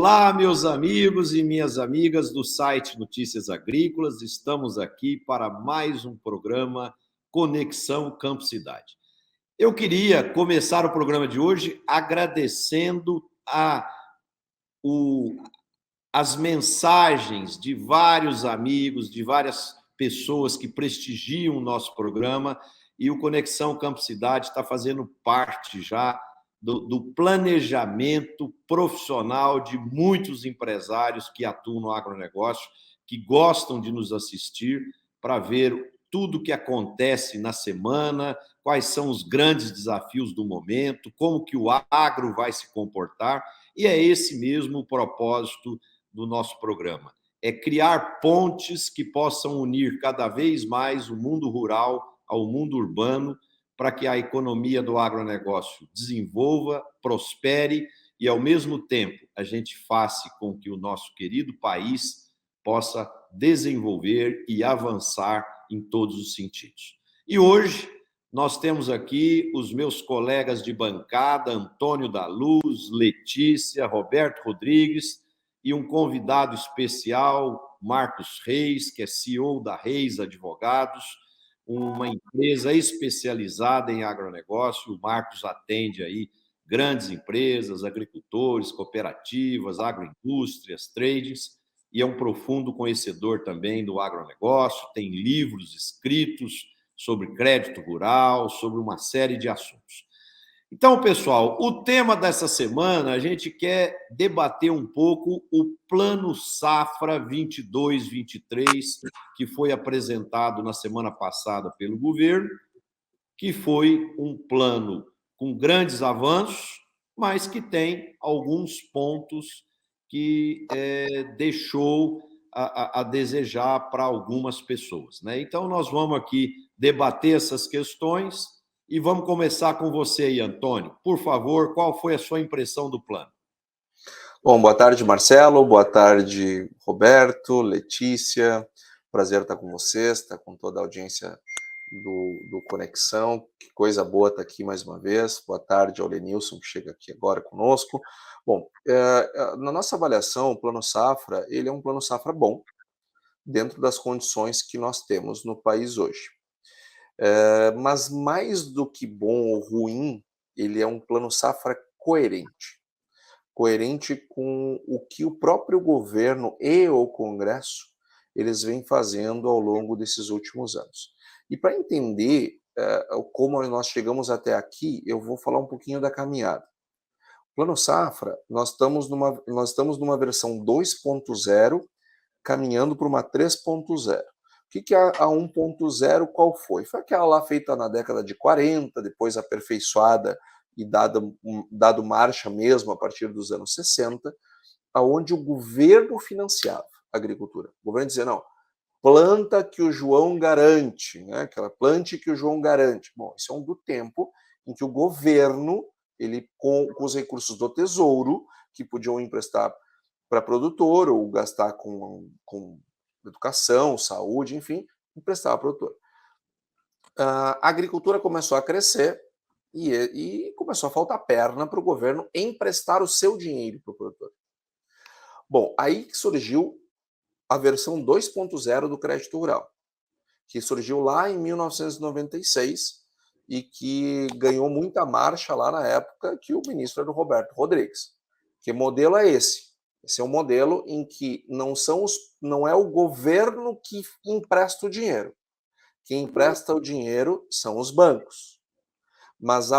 Olá, meus amigos e minhas amigas do site Notícias Agrícolas. Estamos aqui para mais um programa Conexão Campo Cidade. Eu queria começar o programa de hoje agradecendo as mensagens de vários amigos, de várias pessoas que prestigiam o nosso programa, e o Conexão Campo Cidade está fazendo parte já do planejamento profissional de muitos empresários que atuam no agronegócio, que gostam de nos assistir para ver tudo o que acontece na semana, quais são os grandes desafios do momento, como que o agro vai se comportar, e é esse mesmo o propósito do nosso programa. É criar pontes que possam unir cada vez mais o mundo rural ao mundo urbano, para que a economia do agronegócio desenvolva, prospere e, ao mesmo tempo, a gente faça com que o nosso querido país possa desenvolver e avançar em todos os sentidos. E hoje nós temos aqui os meus colegas de bancada, Antônio da Luz, Letícia, Roberto Rodrigues, e um convidado especial, Marcos Reis, que é CEO da Reis Advogados, uma empresa especializada em agronegócio. O Marcos atende aí grandes empresas, agricultores, cooperativas, agroindústrias, tradings, e é um profundo conhecedor também do agronegócio, tem livros escritos sobre crédito rural, sobre uma série de assuntos. Então, pessoal, o tema dessa semana, a gente quer debater um pouco o Plano Safra 22-23, que foi apresentado na semana passada pelo governo, que foi um plano com grandes avanços, mas que tem alguns pontos que deixou a desejar para algumas pessoas, né? Então, nós vamos aqui debater essas questões e vamos começar com você aí, Antônio. Por favor, qual foi a sua impressão do plano? Bom, boa tarde, Marcelo. Boa tarde, Roberto, Letícia. Prazer estar com vocês, estar com toda a audiência do Conexão. Que coisa boa estar aqui mais uma vez. Boa tarde ao Lenilson, que chega aqui agora conosco. Bom, na nossa avaliação, o Plano Safra, ele é um Plano Safra bom, dentro das condições que nós temos no país hoje. Mas mais do que bom ou ruim, ele é um Plano Safra coerente com o que o próprio governo e o Congresso eles vêm fazendo ao longo desses últimos anos. E para entender como nós chegamos até aqui, eu vou falar um pouquinho da caminhada. O Plano Safra, nós estamos numa versão 2.0 caminhando para uma 3.0. O que a 1.0 qual foi? Foi aquela lá feita na década de 40, depois aperfeiçoada e dado marcha mesmo a partir dos anos 60, aonde o governo financiava a agricultura. O governo dizia, não, planta que o João garante, né? Aquela plante que o João garante. Bom, isso é um do tempo em que o governo, ele com os recursos do Tesouro, que podiam emprestar para produtor ou gastar com educação, saúde, enfim, emprestava para produtor. A agricultura começou a crescer e começou a faltar perna para o governo emprestar o seu dinheiro para o produtor. Bom, aí surgiu a versão 2.0 do crédito rural, que surgiu lá em 1996 e que ganhou muita marcha lá na época que o ministro era o Roberto Rodrigues. Que modelo é esse? Esse é um modelo em que não é o governo que empresta o dinheiro. Quem empresta o dinheiro são os bancos. Mas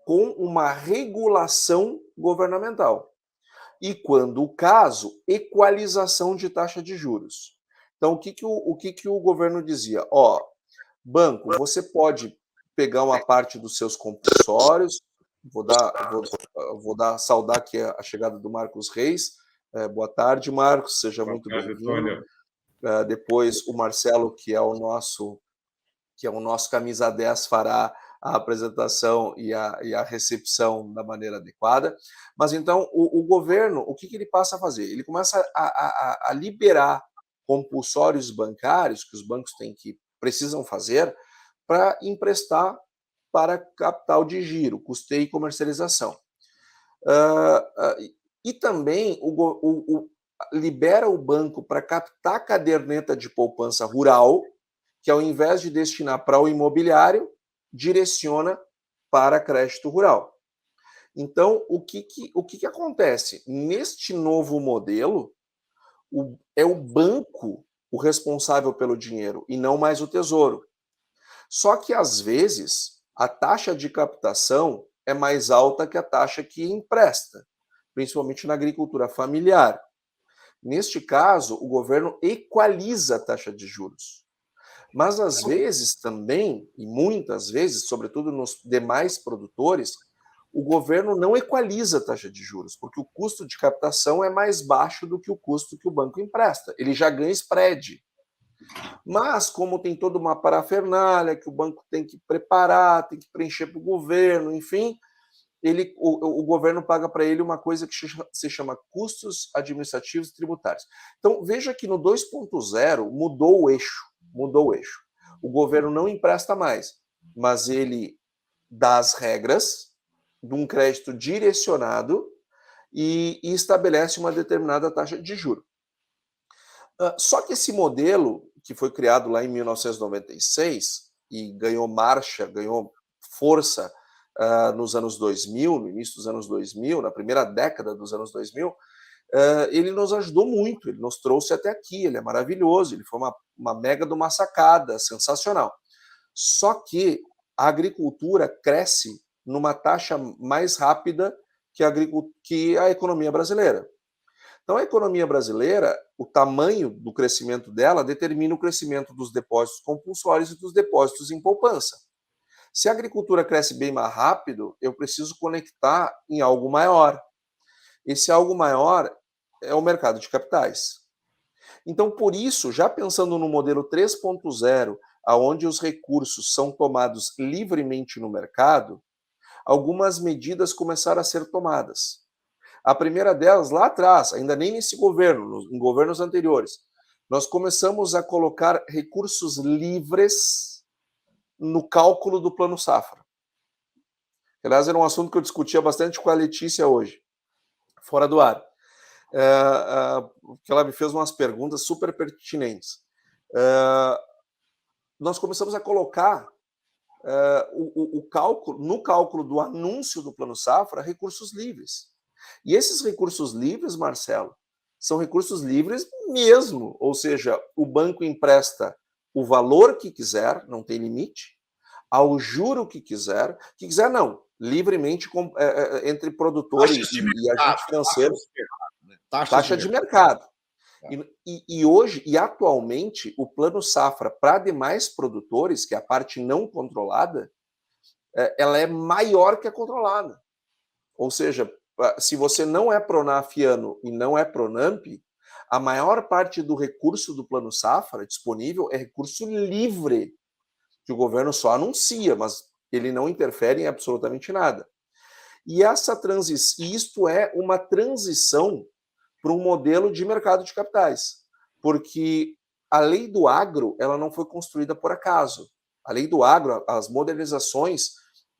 com uma regulação governamental. E quando o caso, equalização de taxa de juros. Então, o que o governo dizia? Banco, você pode pegar uma parte dos seus compulsórios, saudar aqui a chegada do Marcos Reis. Boa tarde, Marcos, seja muito bem-vindo. Depois o Marcelo, que é o nosso camisa 10, fará a apresentação e a recepção da maneira adequada. Mas então o governo, o que ele passa a fazer? Ele começa a liberar compulsórios bancários que os bancos precisam fazer para emprestar para capital de giro, custeio e comercialização. E também libera o banco para captar a caderneta de poupança rural, que ao invés de destinar para o imobiliário, direciona para crédito rural. Então, o que acontece? Neste novo modelo, é o banco o responsável pelo dinheiro e não mais o tesouro. Só que, às vezes, a taxa de captação é mais alta que a taxa que empresta, principalmente na agricultura familiar. Neste caso, o governo equaliza a taxa de juros. Mas, às vezes, também, e muitas vezes, sobretudo nos demais produtores, o governo não equaliza a taxa de juros, porque o custo de captação é mais baixo do que o custo que o banco empresta. Ele já ganha spread. Mas, como tem toda uma parafernália que o banco tem que preparar, tem que preencher para o governo, enfim, o governo paga para ele uma coisa que se chama custos administrativos e tributários. Então, veja que no 2.0 mudou o eixo. O governo não empresta mais, mas ele dá as regras de um crédito direcionado e estabelece uma determinada taxa de juros. Só que esse modelo, que foi criado lá em 1996 e ganhou marcha, ganhou força nos anos 2000, no início dos anos 2000, na primeira década dos anos 2000, ele nos ajudou muito, ele nos trouxe até aqui, ele é maravilhoso, ele foi uma mega de uma sacada, sensacional. Só que a agricultura cresce numa taxa mais rápida que a economia brasileira. Então, a economia brasileira, o tamanho do crescimento dela determina o crescimento dos depósitos compulsórios e dos depósitos em poupança. Se a agricultura cresce bem mais rápido, eu preciso conectar em algo maior. Esse algo maior é o mercado de capitais. Então, por isso, já pensando no modelo 3.0, onde os recursos são tomados livremente no mercado, algumas medidas começaram a ser tomadas. A primeira delas, lá atrás, ainda nem nesse governo, em governos anteriores, nós começamos a colocar recursos livres no cálculo do Plano Safra. Aliás, era um assunto que eu discutia bastante com a Letícia hoje, fora do ar. Que ela me fez umas perguntas super pertinentes. Nós começamos a colocar no cálculo do anúncio do Plano Safra recursos livres. E esses recursos livres, Marcelo, são recursos livres mesmo, ou seja, o banco empresta o valor que quiser, não tem limite, ao juro que quiser não, livremente entre produtor e agente financeiro. Taxa de mercado. E hoje, e atualmente, o Plano Safra para demais produtores, que é a parte não controlada, ela é maior que a controlada. Ou seja, se você não é pronafiano e não é pronamp, a maior parte do recurso do Plano Safra disponível é recurso livre, que o governo só anuncia, mas ele não interfere em absolutamente nada. E isto é uma transição para um modelo de mercado de capitais, porque a lei do agro ela não foi construída por acaso. A lei do agro, as modernizações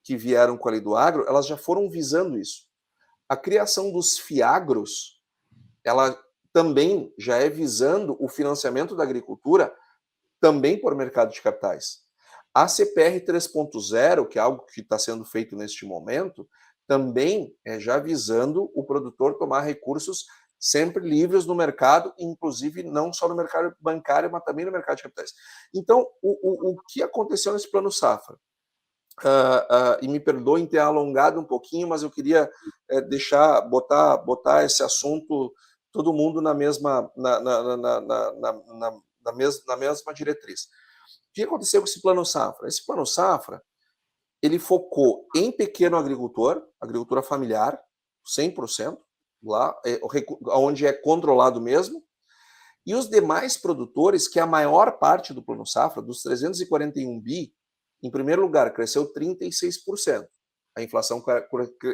que vieram com a lei do agro, elas já foram visando isso. A criação dos FIAGROS, ela também já é visando o financiamento da agricultura também por mercado de capitais. A CPR 3.0, que é algo que está sendo feito neste momento, também é já visando o produtor tomar recursos sempre livres no mercado, inclusive não só no mercado bancário, mas também no mercado de capitais. Então, o que aconteceu nesse Plano Safra? E me perdoem ter alongado um pouquinho, mas eu queria botar esse assunto, todo mundo na mesma diretriz. O que aconteceu com esse Plano Safra? Esse Plano Safra, ele focou em pequeno agricultor, agricultura familiar, 100%, lá, onde é controlado mesmo, e os demais produtores, que é a maior parte do Plano Safra, dos 341 bi, em primeiro lugar, cresceu 36%. A inflação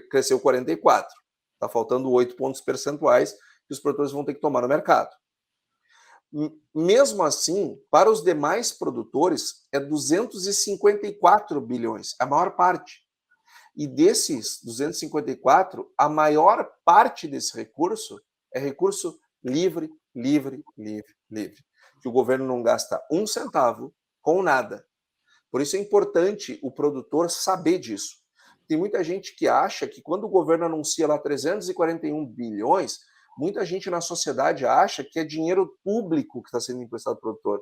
cresceu 44%. Está faltando 8 pontos percentuais que os produtores vão ter que tomar no mercado. Mesmo assim, para os demais produtores, é 254 bilhões, a maior parte. E desses 254, a maior parte desse recurso é recurso livre, que o governo não gasta um centavo com nada. Por isso é importante o produtor saber disso. Tem muita gente que acha que quando o governo anuncia lá 341 bilhões, muita gente na sociedade acha que é dinheiro público que está sendo emprestado ao produtor.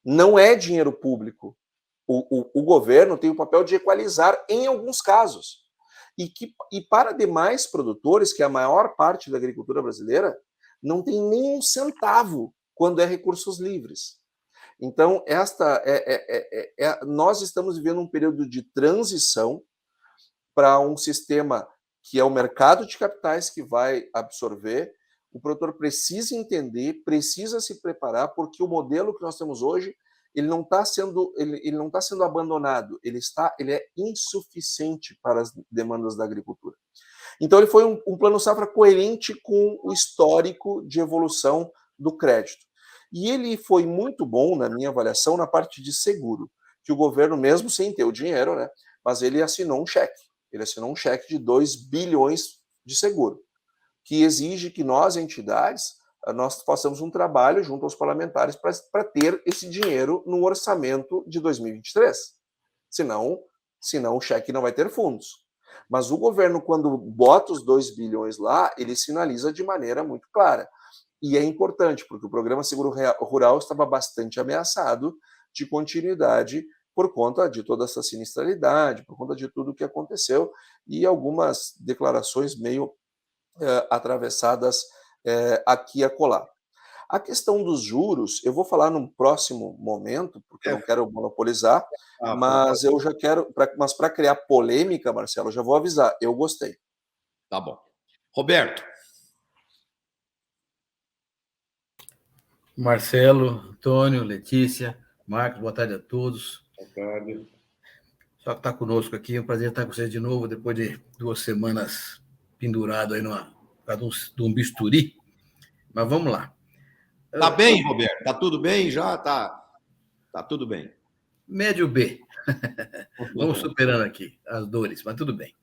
Não é dinheiro público. O governo tem o papel de equalizar em alguns casos. E para demais produtores, que é a maior parte da agricultura brasileira, não tem nem um centavo quando é recursos livres. Então, nós estamos vivendo um período de transição para um sistema que é o mercado de capitais que vai absorver. O produtor precisa entender, precisa se preparar, porque o modelo que nós temos hoje ele não está sendo abandonado, ele é insuficiente para as demandas da agricultura. Então, ele foi um plano safra coerente com o histórico de evolução do crédito. E ele foi muito bom, na minha avaliação, na parte de seguro, que o governo, mesmo sem ter o dinheiro, né, mas ele assinou um cheque. Ele assinou um cheque de 2 bilhões de seguro, que exige que nós, entidades, nós façamos um trabalho junto aos parlamentares para ter esse dinheiro no orçamento de 2023. Senão o cheque não vai ter fundos. Mas o governo, quando bota os 2 bilhões lá, ele sinaliza de maneira muito clara. E é importante, porque o programa Seguro Rural estava bastante ameaçado de continuidade por conta de toda essa sinistralidade, por conta de tudo o que aconteceu, e algumas declarações meio atravessadas aqui e acolá. A questão dos juros, eu vou falar num próximo momento, porque eu não quero monopolizar, mas eu já quero, mas para criar polêmica, Marcelo, eu já vou avisar, eu gostei. Tá bom. Roberto. Marcelo, Antônio, Letícia, Marcos, boa tarde a todos. Boa tarde. Só que está conosco aqui, é um prazer estar com vocês de novo, depois de 2 semanas pendurado aí de um bisturi. Mas vamos lá. Tá bem, Roberto? Tá tudo bem? Já tá tudo bem. Médio B. Vamos superando aqui as dores, mas tudo bem.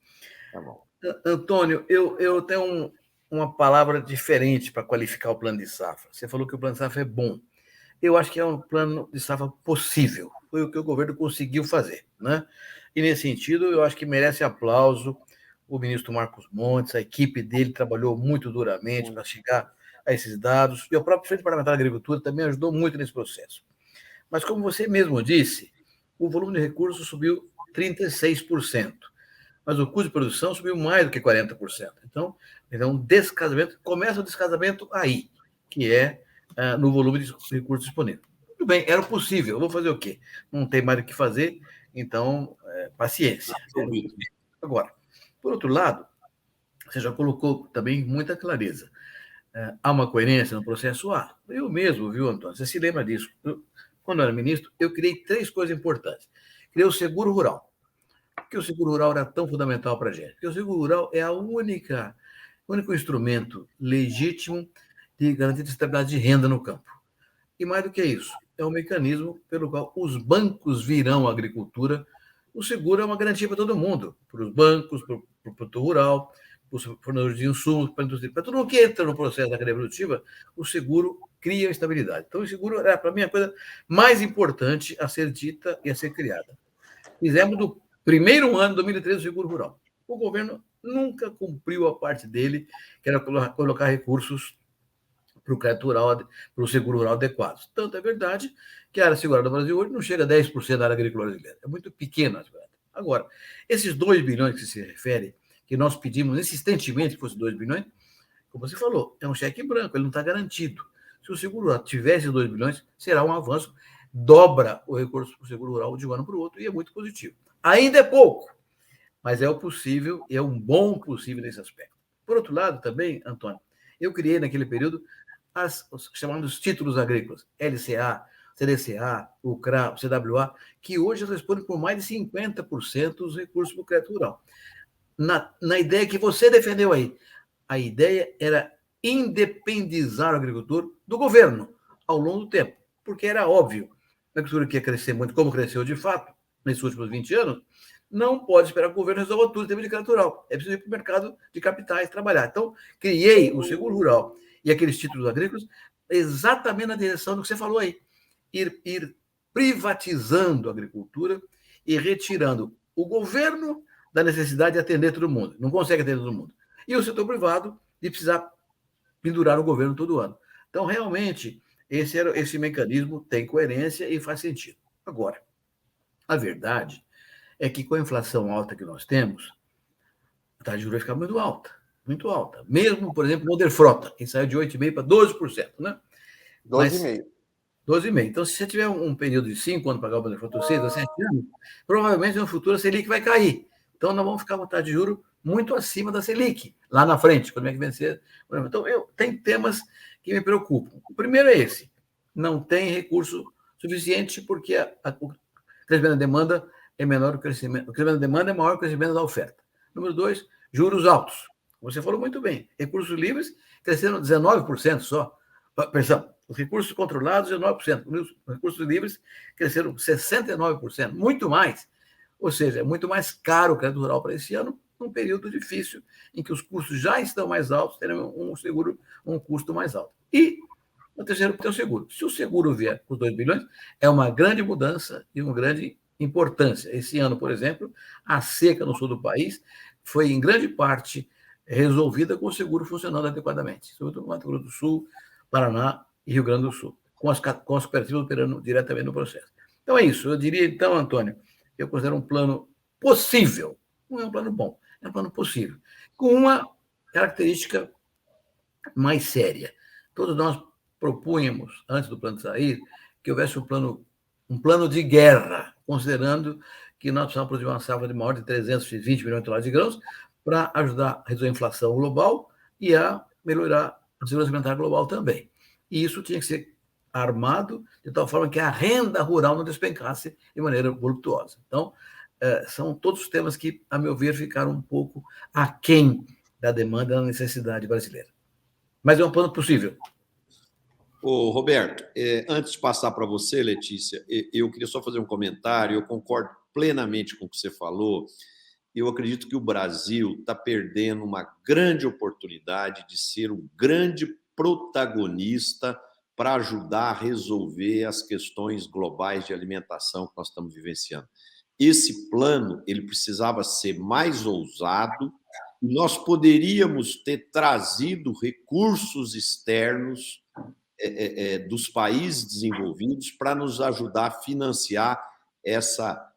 Tá bom. Antônio, eu tenho uma palavra diferente para qualificar o plano de safra. Você falou que o plano de safra é bom. Eu acho que é um plano de safra possível. Foi o que o governo conseguiu fazer, né? E, nesse sentido, eu acho que merece aplauso o ministro Marcos Montes, a equipe dele trabalhou muito duramente para chegar a esses dados, e o próprio Frente Parlamentar da Agricultura também ajudou muito nesse processo. Mas, como você mesmo disse, o volume de recursos subiu 36%, mas o custo de produção subiu mais do que 40%. Então começa o descasamento aí, que é no volume de recursos disponíveis. Tudo bem, era possível, eu vou fazer o quê? Não tem mais o que fazer, então, paciência. Agora, por outro lado, você já colocou também muita clareza. Há uma coerência no processo? Eu mesmo, viu, Antônio? Você se lembra disso? Quando eu era ministro, eu criei 3 coisas importantes. Criei o seguro rural. Por que o seguro rural era tão fundamental para a gente? Porque o seguro rural é o único instrumento legítimo de garantia de estabilidade de renda no campo. E mais do que isso, é um mecanismo pelo qual os bancos virão à agricultura. O seguro é uma garantia para todo mundo, para os bancos, para o produtor rural, para os fornecedores de insumos, para a indústria, para todo mundo que entra no processo da cadeia produtiva, o seguro cria estabilidade. Então, o seguro é, para mim, a coisa mais importante a ser dita e a ser criada. Fizemos do primeiro ano de 2013 o seguro rural. O governo nunca cumpriu a parte dele, que era colocar recursos para o crédito rural, para o seguro rural adequados. Tanto é verdade que a área segurada do Brasil hoje não chega a 10% da área agrícola brasileira. É muito pequena. Agora, esses 2 bilhões que se refere, que nós pedimos insistentemente que fosse 2 bilhões, como você falou, é um cheque branco, ele não está garantido. Se o seguro rural tivesse 2 bilhões, será um avanço, dobra o recurso para o seguro rural de um ano para o outro, e é muito positivo. Ainda é pouco, mas é o possível, e é um bom possível nesse aspecto. Por outro lado, também, Antônio, eu criei naquele período os chamados títulos agrícolas, LCA, CDCA, o CRA, o CWA, que hoje respondem por mais de 50% dos recursos para o crédito rural. Na ideia que você defendeu aí, a ideia era independizar o agricultor do governo ao longo do tempo, porque era óbvio, a agricultura que ia crescer muito, como cresceu de fato, nesses últimos 20 anos, não pode esperar que o governo resolva tudo em termos de crédito rural. É preciso ir para o mercado de capitais trabalhar. Então, criei o seguro rural e aqueles títulos agrícolas exatamente na direção do que você falou aí. Ir privatizando a agricultura e retirando o governo da necessidade de atender todo mundo. Não consegue atender todo mundo. E o setor privado de precisar pendurar o governo todo ano. Então, realmente, esse mecanismo tem coerência e faz sentido. Agora, a verdade é que com a inflação alta que nós temos, a taxa de juros vai ficar muito alta, muito alta. Mesmo, por exemplo, o Oder Frota, que saiu de 8,5% para 12%, né? 12,5%. 12,5%. Então, se você tiver um período de 5 anos para pagar o Oder Frota, 6 a 7 anos, provavelmente no futuro a Selic vai cair. Então, nós vamos ficar com a taxa de juros muito acima da Selic, lá na frente, quando é que vencer. Então, tem temas que me preocupam. O primeiro é esse: não tem recurso suficiente porque o crescimento da demanda é menor que o crescimento. O crescimento da demanda é maior que o crescimento da oferta. Número 2, juros altos. Você falou muito bem. Recursos livres cresceram 19% só. Perdão, os recursos controlados, 19%. Os recursos livres cresceram 69%, muito mais. Ou seja, é muito mais caro o crédito rural para esse ano, num período difícil, em que os custos já estão mais altos, terão um custo mais alto. E o terceiro é o seguro. Se o seguro vier por 2 bilhões, é uma grande mudança e uma grande importância. Esse ano, por exemplo, a seca no sul do país foi, em grande parte, resolvida com o seguro funcionando adequadamente, sobretudo no Mato Grosso do Sul, Paraná e Rio Grande do Sul, com as cooperativas operando diretamente no processo. Então é isso. Eu diria, então, Antônio, eu considero um plano possível. Não é um plano bom, é um plano possível, com uma característica mais séria. Todos nós propunhamos, antes do plano sair, que houvesse um plano de guerra, considerando que nós precisamos produzir uma safra de maior de 320 milhões de toneladas de grãos para ajudar a reduzir a inflação global e a melhorar a segurança alimentar global também. E isso tinha que ser armado de tal forma que a renda rural não despencasse de maneira voluptuosa. Então, são todos temas que, a meu ver, ficaram um pouco aquém da demanda e da necessidade brasileira. Mas é um plano possível. Ô, Roberto, antes de passar para você, Letícia, eu queria só fazer um comentário. Eu concordo plenamente com o que você falou. Eu acredito que o Brasil está perdendo uma grande oportunidade de ser um grande protagonista para ajudar a resolver as questões globais de alimentação que nós estamos vivenciando. Esse plano ele precisava ser mais ousado e nós poderíamos ter trazido recursos externos dos países desenvolvidos para nos ajudar a financiar essa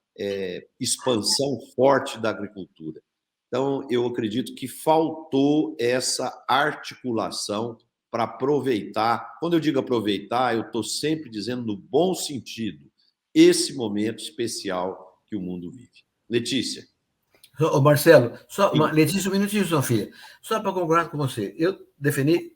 expansão forte da agricultura. Então, eu acredito que faltou essa articulação para aproveitar. Quando eu digo aproveitar, eu estou sempre dizendo no bom sentido, esse momento especial que o mundo vive. Letícia. Ô, Marcelo, Letícia, um minutinho, sua filha. Só para concordar com você, eu defini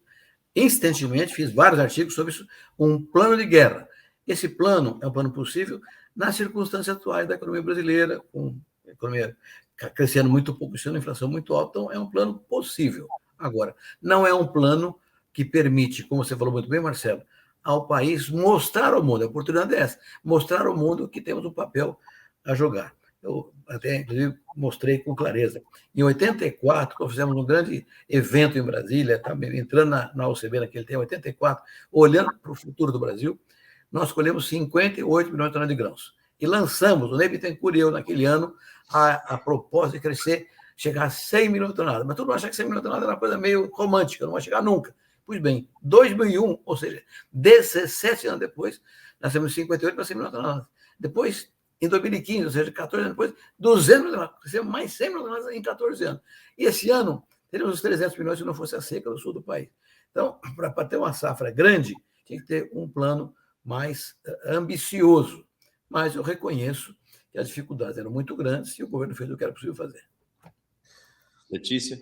insistentemente, fiz vários artigos sobre isso, um plano de guerra. Esse plano é um plano possível nas circunstâncias atuais da economia brasileira, com a economia crescendo muito pouco, sendo inflação muito alta, então é um plano possível. Agora, não é um plano que permite, como você falou muito bem, Marcelo, ao país mostrar ao mundo, a oportunidade é essa, mostrar ao mundo que temos um papel a jogar. Eu até, inclusive, mostrei com clareza. Em 84, nós fizemos um grande evento em Brasília, entrando na OCB naquele tempo, 84, olhando para o futuro do Brasil, nós escolhemos 58 milhões de toneladas de grãos. E lançamos, o Ney Bittencourt e eu, naquele ano, a proposta de crescer, chegar a 100 milhões de toneladas. Mas todo mundo acha que 100 milhões de toneladas era uma coisa meio romântica, não vai chegar nunca. Pois bem, 2001, ou seja, 17 anos depois, nós temos 58 para 100 milhões de toneladas. Depois, em 2015, ou seja, 14 anos depois, 200 milhões, crescemos mais 100 milhões em 14 anos. E esse ano, teremos os 300 milhões se não fosse a seca no sul do país. Então, para ter uma safra grande, tinha que ter um plano mais ambicioso. Mas eu reconheço que as dificuldades eram muito grandes e o governo fez o que era possível fazer. Letícia?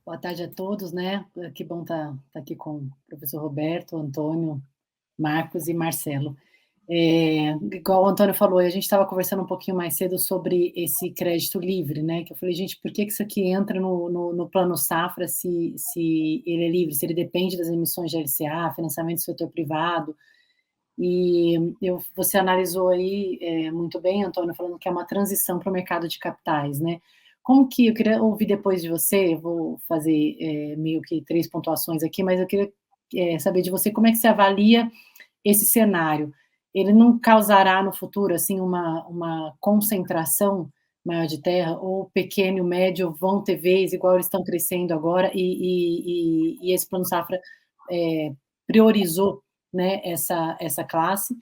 Boa tarde a todos, né? Que bom estar aqui com o professor Roberto, Antônio, Marcos e Marcelo. Igual o Antônio falou, a gente estava conversando um pouquinho mais cedo sobre esse crédito livre, né? Que eu falei, gente, por que isso aqui entra no plano safra se ele é livre, se ele depende das emissões de LCA, financiamento do setor privado? E você analisou aí muito bem, Antônio, falando que é uma transição para o mercado de capitais, né? Como que, eu queria ouvir depois de você, eu vou fazer meio que 3 pontuações aqui, mas eu queria saber de você como é que você avalia esse cenário. Ele não causará no futuro, assim, uma concentração maior de terra, ou pequeno e médio vão ter vez, igual eles estão crescendo agora, e esse Plano Safra priorizou, né, essa classe,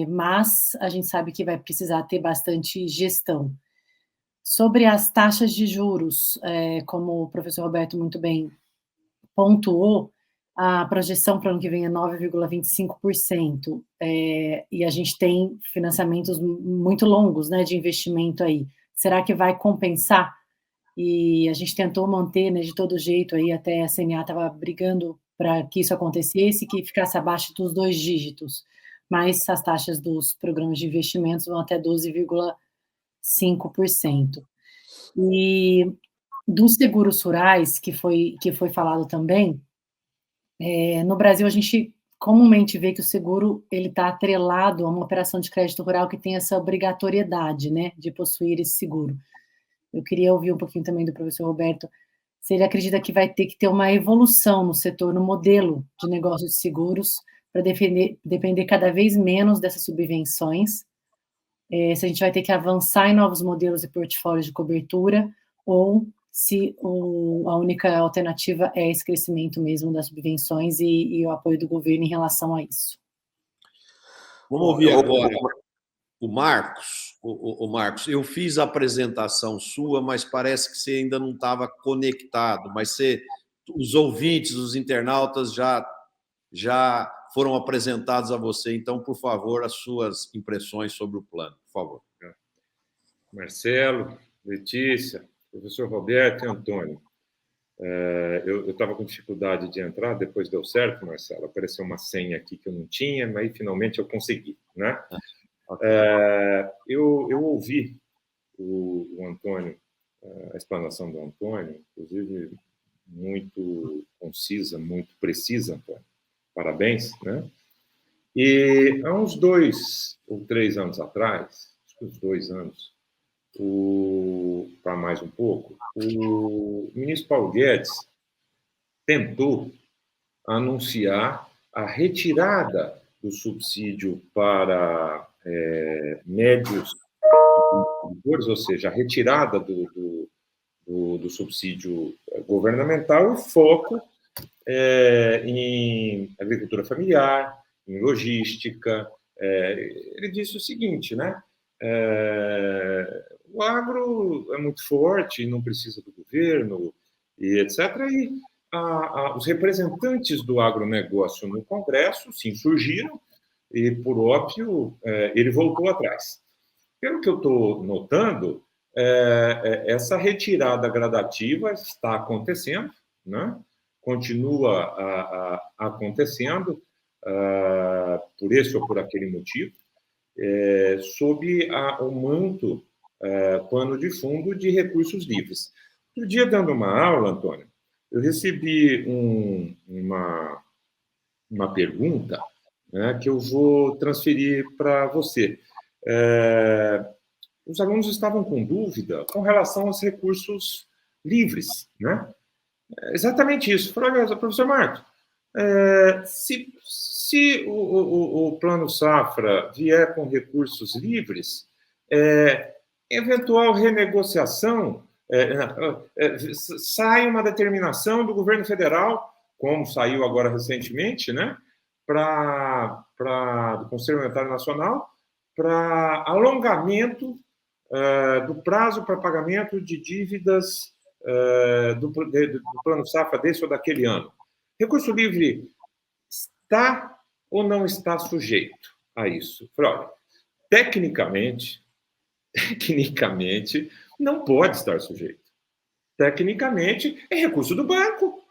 mas a gente sabe que vai precisar ter bastante gestão. Sobre as taxas de juros, como o professor Roberto muito bem pontuou, a projeção para o ano que vem é 9,25%, e a gente tem financiamentos muito longos, né, de investimento aí. Será que vai compensar? E a gente tentou manter, né, de todo jeito, aí até a CNA estava brigando para que isso acontecesse, que ficasse abaixo dos 2 dígitos, mas as taxas dos programas de investimentos vão até 12,5%. E dos seguros rurais, que foi falado também, no Brasil a gente comumente vê que o seguro ele está atrelado a uma operação de crédito rural que tem essa obrigatoriedade, né, de possuir esse seguro. Eu queria ouvir um pouquinho também do professor Roberto, se ele acredita que vai ter que ter uma evolução no setor, no modelo de negócio de seguros, para depender cada vez menos dessas subvenções, se a gente vai ter que avançar em novos modelos e portfólios de cobertura, ou se a única alternativa é esse crescimento mesmo das subvenções e o apoio do governo em relação a isso. Vamos ouvir agora o Marcos. O Marcos, eu fiz a apresentação sua, mas parece que você ainda não estava conectado, mas os ouvintes, os internautas já foram apresentados a você, então, por favor, as suas impressões sobre o plano, por favor. Marcelo, Letícia, professor Roberto e Antônio. Eu estava com dificuldade de entrar, depois deu certo, Marcelo, apareceu uma senha aqui que eu não tinha, mas finalmente eu consegui, né? Eu ouvi o Antônio, a explanação do Antônio, inclusive muito concisa, muito precisa, Antônio. Parabéns, né? E há uns 2 ou 3 anos atrás, acho que uns 2 anos, para mais um pouco, o ministro Paulo Guedes tentou anunciar a retirada do subsídio para médios agricultores, ou seja, a retirada do subsídio governamental e foco em agricultura familiar, em logística. Ele disse o seguinte, né? O agro é muito forte, não precisa do governo, e etc. E os representantes do agronegócio no Congresso se insurgiram e, por óbvio, ele voltou atrás. Pelo que eu estou notando, essa retirada gradativa está acontecendo, né? Continua acontecendo, por esse ou por aquele motivo, sob o manto, pano de fundo de recursos livres. Outro dia, dando uma aula, Antônio, eu recebi uma pergunta, né, que eu vou transferir para você. Os alunos estavam com dúvida com relação aos recursos livres, né? Exatamente isso. Falei, olha, professor Marco, se o Plano Safra vier com recursos livres, eventual renegociação, sai uma determinação do governo federal, como saiu agora recentemente, né, do Conselho Monetário Nacional, para alongamento do prazo para pagamento de dívidas do Plano Safra desse ou daquele ano. Recurso livre está ou não está sujeito a isso? Olha, tecnicamente, não pode estar sujeito. Tecnicamente, é recurso do banco.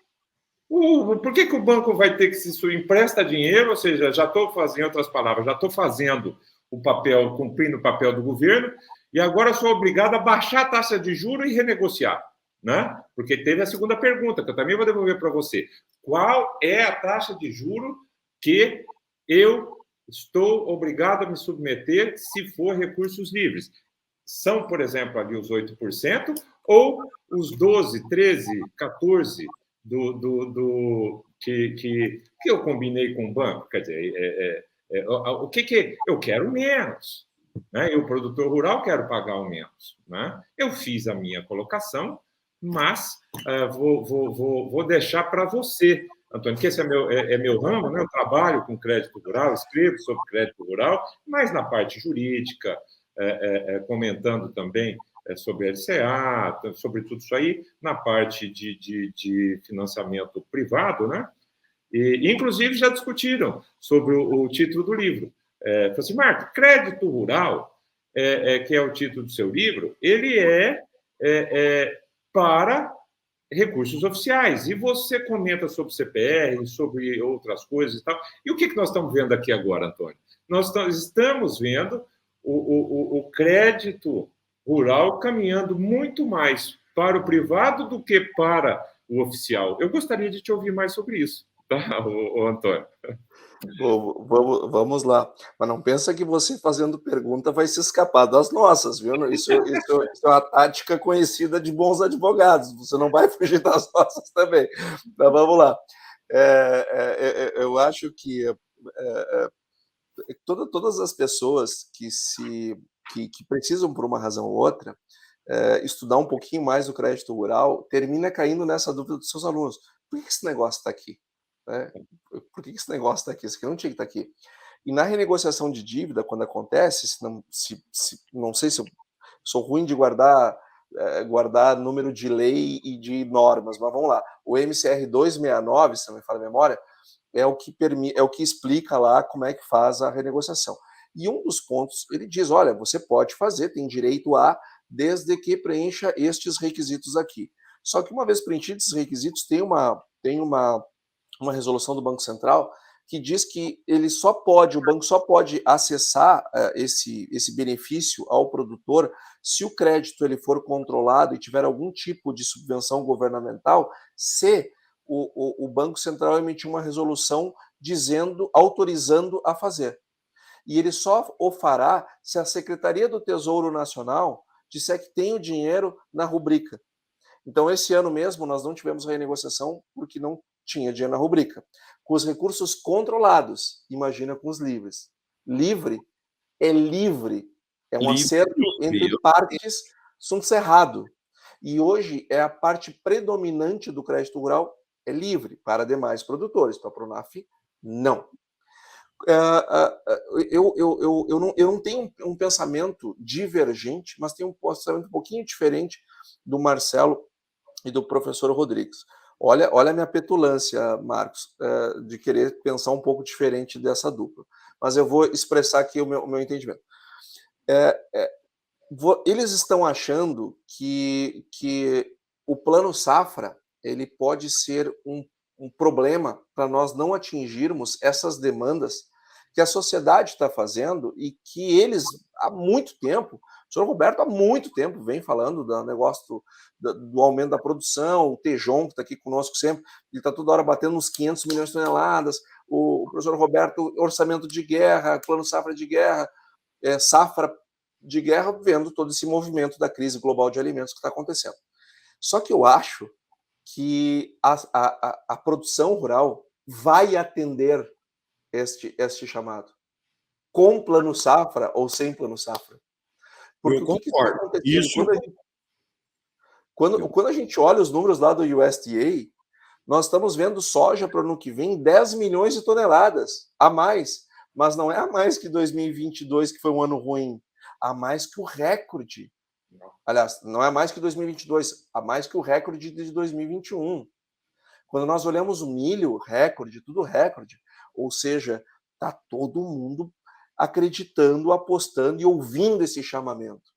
Por que o banco vai ter que se empresta dinheiro? Ou seja, já estou fazendo, em outras palavras, já estou fazendo o papel, cumprindo o papel do governo, e agora sou obrigado a baixar a taxa de juros e renegociar, né? Porque teve a segunda pergunta, que eu também vou devolver para você. Qual é a taxa de juros que eu estou obrigado a me submeter se for recursos livres. São, por exemplo, ali os 8%, ou os 12, 13, 14 que eu combinei com o banco. Quer dizer, o que eu quero menos, né? E o produtor rural quer pagar o menos, né? Eu fiz a minha colocação, mas vou deixar para você, Antônio, que esse é meu ramo, né? Eu trabalho com crédito rural, escrevo sobre crédito rural, mas na parte jurídica, comentando também sobre LCA, sobre tudo isso aí, na parte de financiamento privado, né? E, inclusive, já discutiram sobre o título do livro. Falei assim, Marco, crédito rural, que é o título do seu livro, ele para recursos oficiais. E você comenta sobre CPR, sobre outras coisas e tal. E o que nós estamos vendo aqui agora, Antônio? Nós estamos vendo o crédito rural caminhando muito mais para o privado do que para o oficial. Eu gostaria de te ouvir mais sobre isso, tá, Antônio? Vamos lá. Mas não pensa que você fazendo pergunta vai se escapar das nossas, viu? Isso é uma tática conhecida de bons advogados. Você não vai fugir das nossas também. Então, vamos lá. Eu acho que todas as pessoas que precisam, por uma razão ou outra, estudar um pouquinho mais o crédito rural, termina caindo nessa dúvida dos seus alunos. Por que esse negócio está aqui? Por que esse negócio está aqui? Isso aqui não tinha que estar aqui. E na renegociação de dívida, quando acontece, não sei se eu sou ruim de guardar número de lei e de normas, mas vamos lá. O MCR 269, se não me falha a memória, é o que explica lá como é que faz a renegociação. E um dos pontos, ele diz, olha, você pode fazer, tem direito a, desde que preencha estes requisitos aqui. Só que uma vez preenchidos esses requisitos, tem uma resolução do Banco Central que diz que o banco só pode acessar esse benefício ao produtor se o crédito ele for controlado e tiver algum tipo de subvenção governamental, se o Banco Central emitir uma resolução autorizando a fazer. E ele só o fará se a Secretaria do Tesouro Nacional disser que tem o dinheiro na rubrica. Então, esse ano mesmo, nós não tivemos renegociação porque não tinha dinheiro na rubrica. Com os recursos controlados, imagina com os livres. Livre é livre. É um acerto entre partes cerrado. E hoje é a parte predominante do crédito rural é livre para demais produtores. Para a Pronaf, não. Eu não tenho um pensamento divergente, mas tenho um pensamento um pouquinho diferente do Marcelo e do professor Rodrigues. Olha a minha petulância, Marcos, de querer pensar um pouco diferente dessa dupla. Mas eu vou expressar aqui o meu entendimento. Eles estão achando que o plano safra ele pode ser um problema para nós não atingirmos essas demandas que a sociedade está fazendo e que eles, há muito tempo, o senhor Roberto há muito tempo vem falando do negócio do aumento da produção, o Tejon, que está aqui conosco sempre, ele está toda hora batendo uns 500 milhões de toneladas, o professor Roberto, orçamento de guerra, plano safra de guerra, safra de guerra, vendo todo esse movimento da crise global de alimentos que está acontecendo. Só que eu acho que a produção rural vai atender este chamado, com plano safra ou sem plano safra. Porque eu concordo. Isso. Quando a gente olha os números lá do USDA, nós estamos vendo soja para o ano que vem 10 milhões de toneladas a mais, mas não é a mais que 2022, que foi um ano ruim, a mais que o recorde. Aliás, não é mais que 2022, a mais que o recorde de 2021. Quando nós olhamos o milho, recorde, tudo recorde. Ou seja, está todo mundo acreditando, apostando e ouvindo esse chamamento.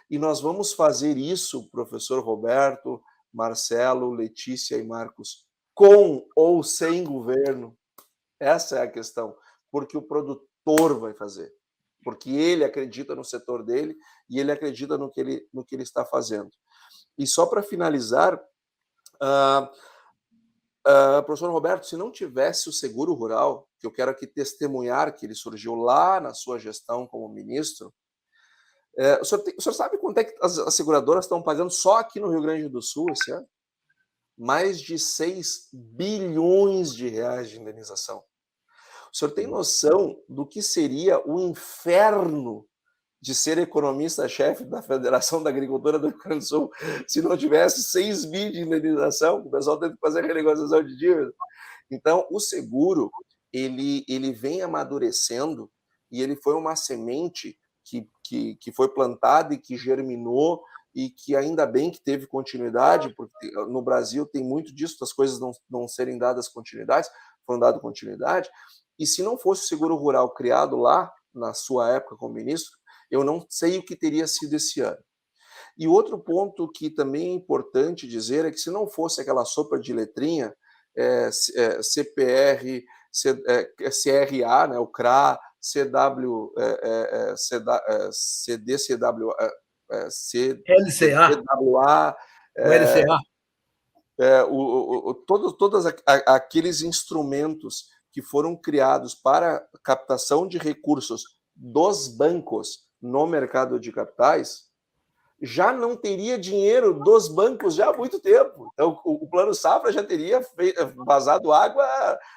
E nós vamos fazer isso, professor Roberto, Marcelo, Letícia e Marcos, com ou sem governo. Essa é a questão. Porque o produtor vai fazer. Porque ele acredita no setor dele e ele acredita no que ele está fazendo. E só para finalizar, professor Roberto, se não tivesse o seguro rural, que eu quero aqui testemunhar que ele surgiu lá na sua gestão como ministro. O senhor sabe quanto é que as seguradoras estão pagando só aqui no Rio Grande do Sul esse ano? Mais de 6 bilhões de reais de indenização. O senhor tem noção do que seria o inferno de ser economista-chefe da Federação da Agricultura do Rio Grande do Sul se não tivesse 6 bi de indenização? O pessoal tem que fazer a renegociação de dívida. Então, o seguro, ele vem amadurecendo e ele foi uma semente que foi plantada e que germinou e que ainda bem que teve continuidade, porque no Brasil tem muito disso, das coisas não serem dadas continuidades, foram dadas continuidade, e se não fosse o seguro rural criado lá, na sua época como ministro, eu não sei o que teria sido esse ano. E outro ponto que também é importante dizer é que se não fosse aquela sopa de letrinha, CPR, CRA, né, o CRA, CDCW, LCA, todos aqueles instrumentos que foram criados para captação de recursos dos bancos no mercado de capitais, já não teria dinheiro dos bancos já há muito tempo. Então, o Plano Safra já teria vazado água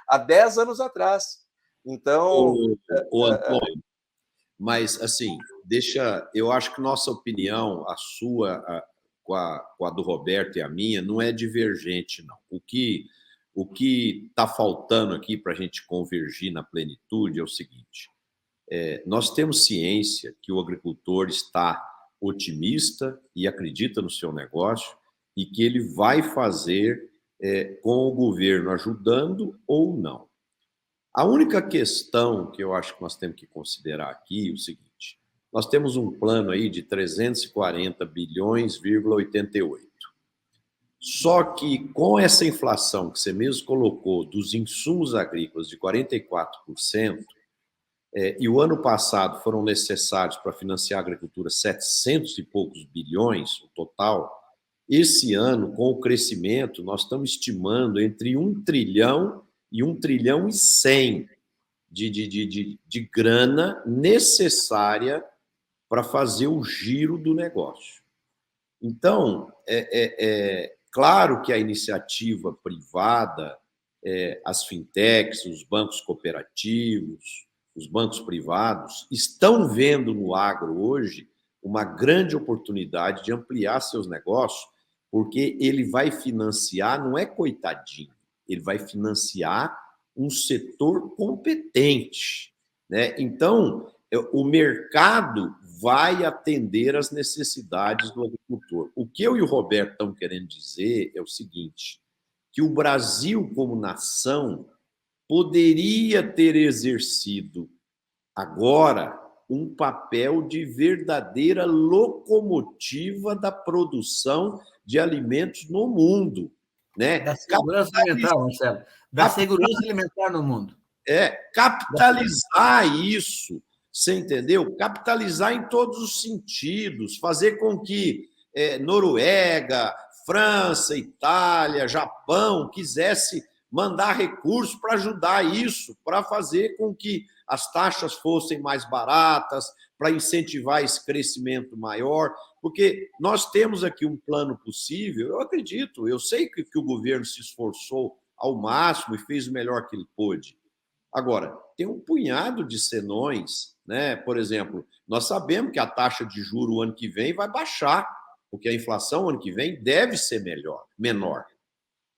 há 10 anos atrás. Então... O Antônio, mas, assim, eu acho que nossa opinião, a sua, com a do Roberto e a minha, não é divergente, não. O que está faltando aqui para a gente convergir na plenitude é o seguinte: nós temos ciência que o agricultor está otimista e acredita no seu negócio e que ele vai fazer com o governo ajudando ou não. A única questão que eu acho que nós temos que considerar aqui é o seguinte: nós temos um plano aí de 340 bilhões,88. Só que com essa inflação que você mesmo colocou dos insumos agrícolas de 44%, e o ano passado foram necessários para financiar a agricultura 700 e poucos bilhões, o total, esse ano, com o crescimento, nós estamos estimando entre 1 trilhão e 1 trilhão e 100 de grana necessária para fazer o giro do negócio. Então, claro que a iniciativa privada, as fintechs, os bancos cooperativos, os bancos privados, estão vendo no agro hoje uma grande oportunidade de ampliar seus negócios, porque ele vai financiar, não é coitadinho, ele vai financiar um setor competente, né? Então, o mercado vai atender às necessidades do agricultor. O que eu e o Roberto estamos querendo dizer é o seguinte: que o Brasil, como nação, poderia ter exercido agora um papel de verdadeira locomotiva da produção de alimentos no mundo, né? Da segurança alimentar, Marcelo. Da segurança alimentar no mundo. Capitalizar isso, você entendeu? Capitalizar em todos os sentidos, fazer com que Noruega, França, Itália, Japão quisesse mandar recursos para ajudar isso, para fazer com que as taxas fossem mais baratas, para incentivar esse crescimento maior, porque nós temos aqui um plano possível, eu acredito, eu sei que o governo se esforçou ao máximo e fez o melhor que ele pôde. Agora, tem um punhado de senões, né? Por exemplo, nós sabemos que a taxa de juros o ano que vem vai baixar, porque a inflação o ano que vem deve ser menor.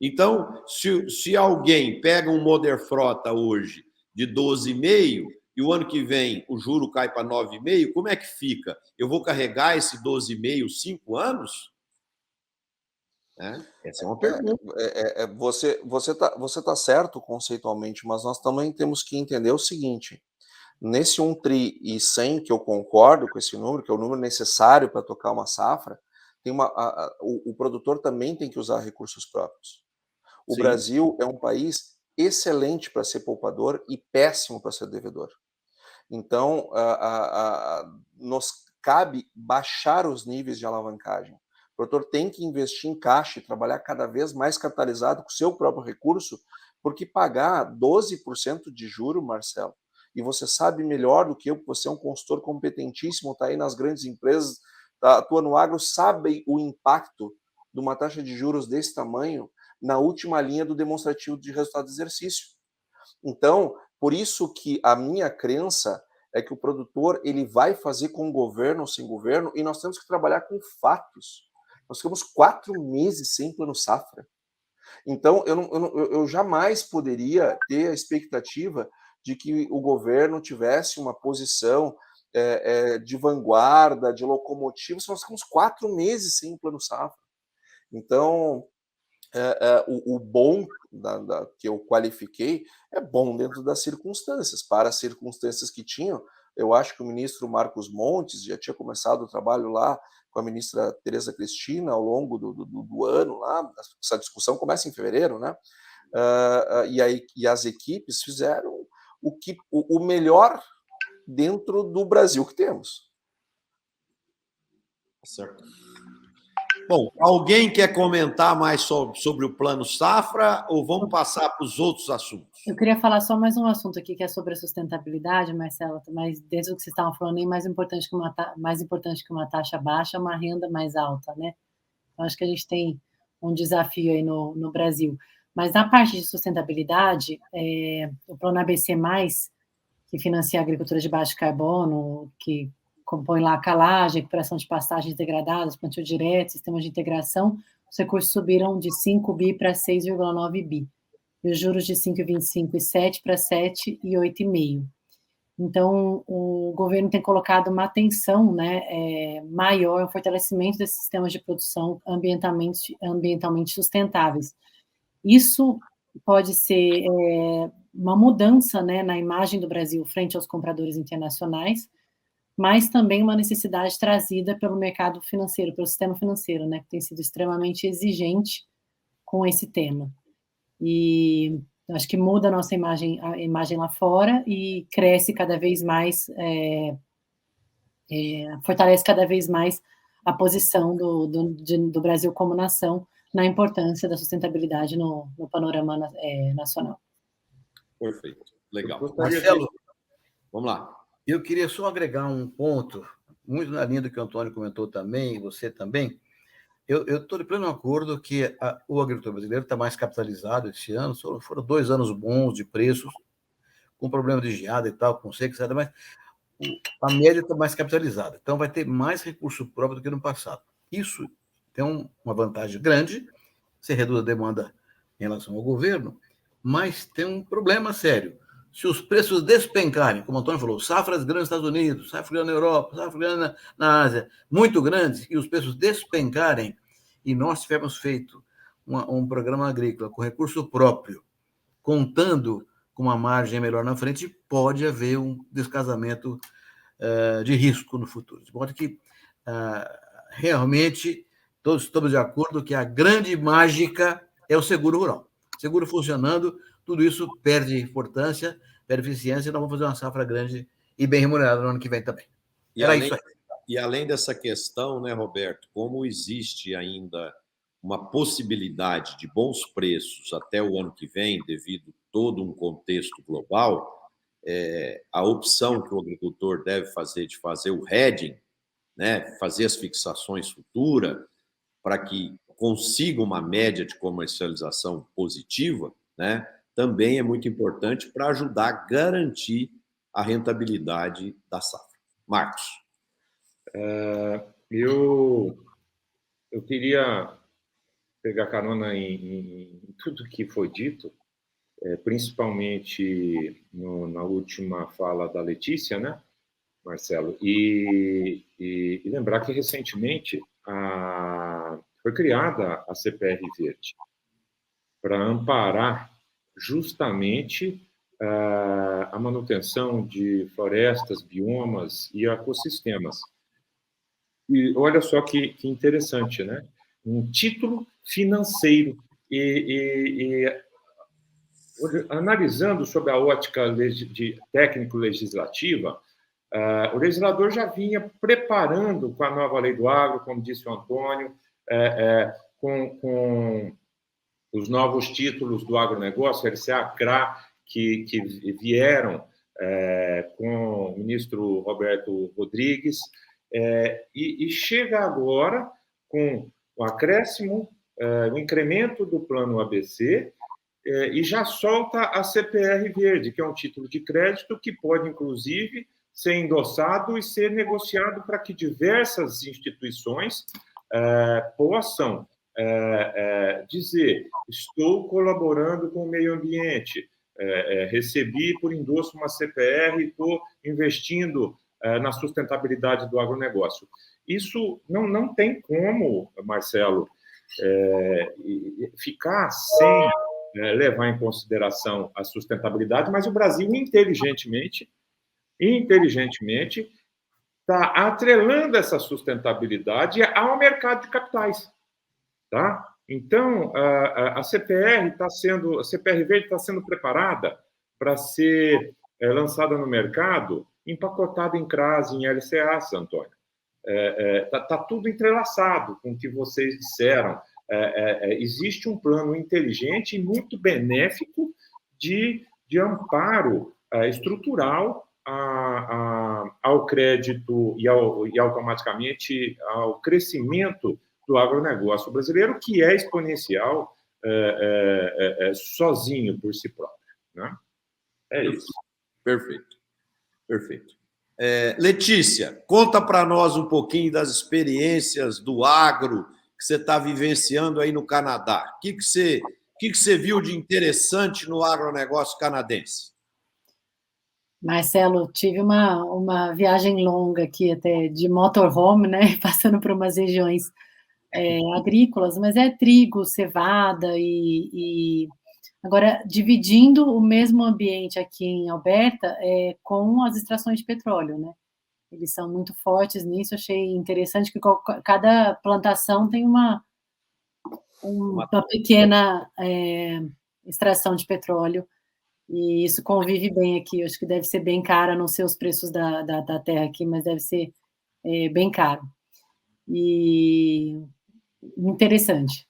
Então, se alguém pega um Moderfrota hoje de 12,5 e o ano que vem o juro cai para 9,5, como é que fica? Eu vou carregar esse 12,5 5 anos? Essa é uma pergunta. Você tá certo conceitualmente, mas nós também temos que entender o seguinte: nesse 1 tri e 100 que eu concordo com esse número, que é o número necessário para tocar uma safra, o produtor também tem que usar recursos próprios. O Brasil é um país excelente para ser poupador e péssimo para ser devedor. Então, nos cabe baixar os níveis de alavancagem. O produtor tem que investir em caixa e trabalhar cada vez mais capitalizado com o seu próprio recurso Porque pagar 12% de juro, Marcelo, e você sabe melhor do que eu, você é um consultor competentíssimo, está aí nas grandes empresas, atua no agro, sabe o impacto de uma taxa de juros desse tamanho na última linha do demonstrativo de resultado de exercício. Então, por isso que a minha crença é que o produtor ele vai fazer com governo ou sem governo, e nós temos que trabalhar com fatos. Nós ficamos 4 meses sem plano safra. Então, eu jamais poderia ter a expectativa de que o governo tivesse uma posição de vanguarda, de locomotiva. Nós ficamos 4 meses sem plano safra. Então, o bom que eu qualifiquei é bom dentro das circunstâncias. Para as circunstâncias que tinham, eu acho que o ministro Marcos Montes já tinha começado o trabalho lá com a ministra Tereza Cristina ao longo do ano lá. Essa discussão começa em fevereiro, né? E as equipes fizeram o melhor dentro do Brasil que temos. Certo. Bom, alguém quer comentar mais sobre o Plano Safra ou vamos passar para os outros assuntos? Eu queria falar só mais um assunto aqui, que é sobre a sustentabilidade, Marcelo, mas desde o que vocês estavam falando, nem mais importante que uma taxa baixa é uma renda mais alta, né? Eu acho que a gente tem um desafio aí no Brasil. Mas na parte de sustentabilidade, o Plano ABC+, que financia a agricultura de baixo carbono, que compõe lá a calagem, recuperação de pastagens degradadas, plantio direto, sistemas de integração, os recursos subiram de 5 bi para 6,9 bi. E os juros de 5,25 e 7 para 7 e 8,5. Então, o governo tem colocado uma atenção, né, maior, um fortalecimento desses sistemas de produção ambientalmente sustentáveis. Isso pode ser uma mudança, né, na imagem do Brasil frente aos compradores internacionais, mas também uma necessidade trazida pelo mercado financeiro, pelo sistema financeiro, né, que tem sido extremamente exigente com esse tema. E acho que muda a imagem lá fora e cresce cada vez mais, fortalece cada vez mais a posição do Brasil como nação na importância da sustentabilidade no panorama nacional. Perfeito, legal. Marcelo, vamos lá. Eu queria só agregar um ponto, muito na linha do que o Antônio comentou também, e você também. Eu estou de pleno acordo que o agricultor brasileiro está mais capitalizado esse ano, foram 2 anos bons de preços, com problema de geada e tal, com seca, etc., mas a média está mais capitalizada, então vai ter mais recurso próprio do que no passado. Isso tem uma vantagem grande, você reduz a demanda em relação ao governo, mas tem um problema sério. Se os preços despencarem, como o Antônio falou, safras grandes nos Estados Unidos, safra grande na Europa, safra grande na Ásia, muito grandes, e os preços despencarem, e nós tivermos feito um programa agrícola com recurso próprio, contando com uma margem melhor na frente, pode haver um descasamento de risco no futuro. De modo que, realmente, todos estamos de acordo que a grande mágica é o seguro rural. Seguro funcionando, tudo isso perde importância, perde eficiência, e nós vamos fazer uma safra grande e bem remunerada no ano que vem também. E além dessa questão, né, Roberto, como existe ainda uma possibilidade de bons preços até o ano que vem, devido a todo um contexto global, a opção que o agricultor deve fazer de fazer o hedging, né, fazer as fixações futuras, para que consiga uma média de comercialização positiva, né, também é muito importante para ajudar a garantir a rentabilidade da safra. Marcos. Eu queria pegar carona em tudo que foi dito, principalmente na última fala da Letícia, né, Marcelo? E lembrar que recentemente foi criada a CPR Verde para amparar justamente a manutenção de florestas, biomas e ecossistemas. E olha só que interessante, né? Um título financeiro. Analisando sob a ótica técnico-legislativa, o legislador já vinha preparando com a nova lei do agro, como disse o Antônio, com os novos títulos do agronegócio, LCA, CRA, que vieram com o ministro Roberto Rodrigues, e chega agora com o acréscimo, o incremento do plano ABC, e já solta a CPR Verde, que é um título de crédito que pode, inclusive, ser endossado e ser negociado para que diversas instituições possam dizer: estou colaborando com o meio ambiente, recebi por endosso uma CPR e estou investindo na sustentabilidade do agronegócio. Isso não tem como, Marcelo, ficar sem levar em consideração a sustentabilidade, mas o Brasil, inteligentemente, está atrelando essa sustentabilidade ao mercado de capitais, tá? Então, a CPR Verde está sendo preparada para ser lançada no mercado, empacotada em CRAs, em LCAs, Antônio. Está tudo entrelaçado com o que vocês disseram. Existe um plano inteligente e muito benéfico de amparo estrutural ao crédito e automaticamente ao crescimento do agronegócio brasileiro, que é exponencial sozinho por si próprio, né? É isso. Perfeito. Letícia, conta para nós um pouquinho das experiências do agro que você está vivenciando aí no Canadá. O que você viu de interessante no agronegócio canadense? Marcelo, tive uma viagem longa aqui até de motorhome, né? Passando por umas regiões agrícolas, mas é trigo, cevada e agora dividindo o mesmo ambiente aqui em Alberta com as extrações de petróleo, né? Eles são muito fortes nisso. Achei interessante que cada plantação tem uma pequena extração de petróleo. E isso convive bem aqui. Eu acho que deve ser bem caro, não sei os preços da terra aqui, mas deve ser bem caro. E interessante.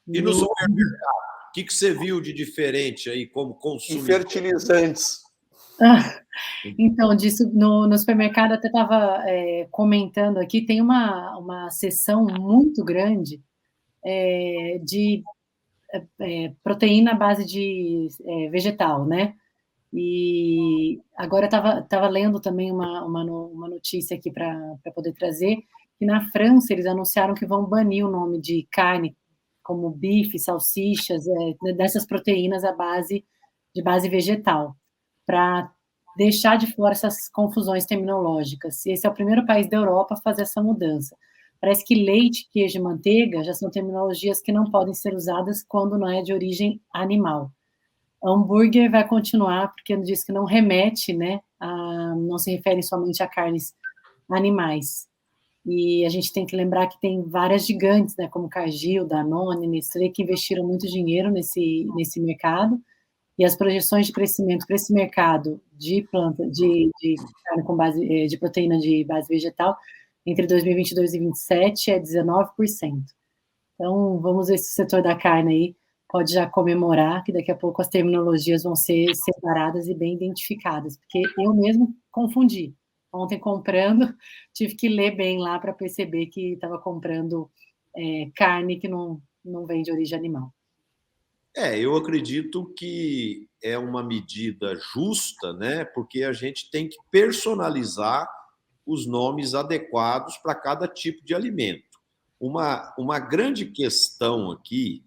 E no supermercado, o que você viu de diferente aí como consumidor? E fertilizantes. Então, disso no supermercado, até estava comentando aqui, tem uma seção muito grande de proteína à base de vegetal, né? E agora estava lendo também uma notícia aqui para poder trazer, que na França eles anunciaram que vão banir o nome de carne, como bife, salsichas, dessas proteínas de base vegetal, para deixar de fora essas confusões terminológicas. Esse é o primeiro país da Europa a fazer essa mudança. Parece que leite, queijo e manteiga já são terminologias que não podem ser usadas quando não é de origem animal. Hambúrguer vai continuar, porque diz que não remete, né, não se refere somente a carnes animais. E a gente tem que lembrar que tem várias gigantes, né, como Cargill, Danone, Nestlé, que investiram muito dinheiro nesse mercado, e as projeções de crescimento para esse mercado de carne com base de proteína de base vegetal entre 2022 e 2027 é 19%. Então, vamos ver se o setor da carne aí pode já comemorar que daqui a pouco as terminologias vão ser separadas e bem identificadas, porque eu mesmo confundi. Ontem, comprando, tive que ler bem lá para perceber que estava comprando carne que não vem de origem animal. Eu acredito que é uma medida justa, né? Porque a gente tem que personalizar os nomes adequados para cada tipo de alimento. Uma grande questão aqui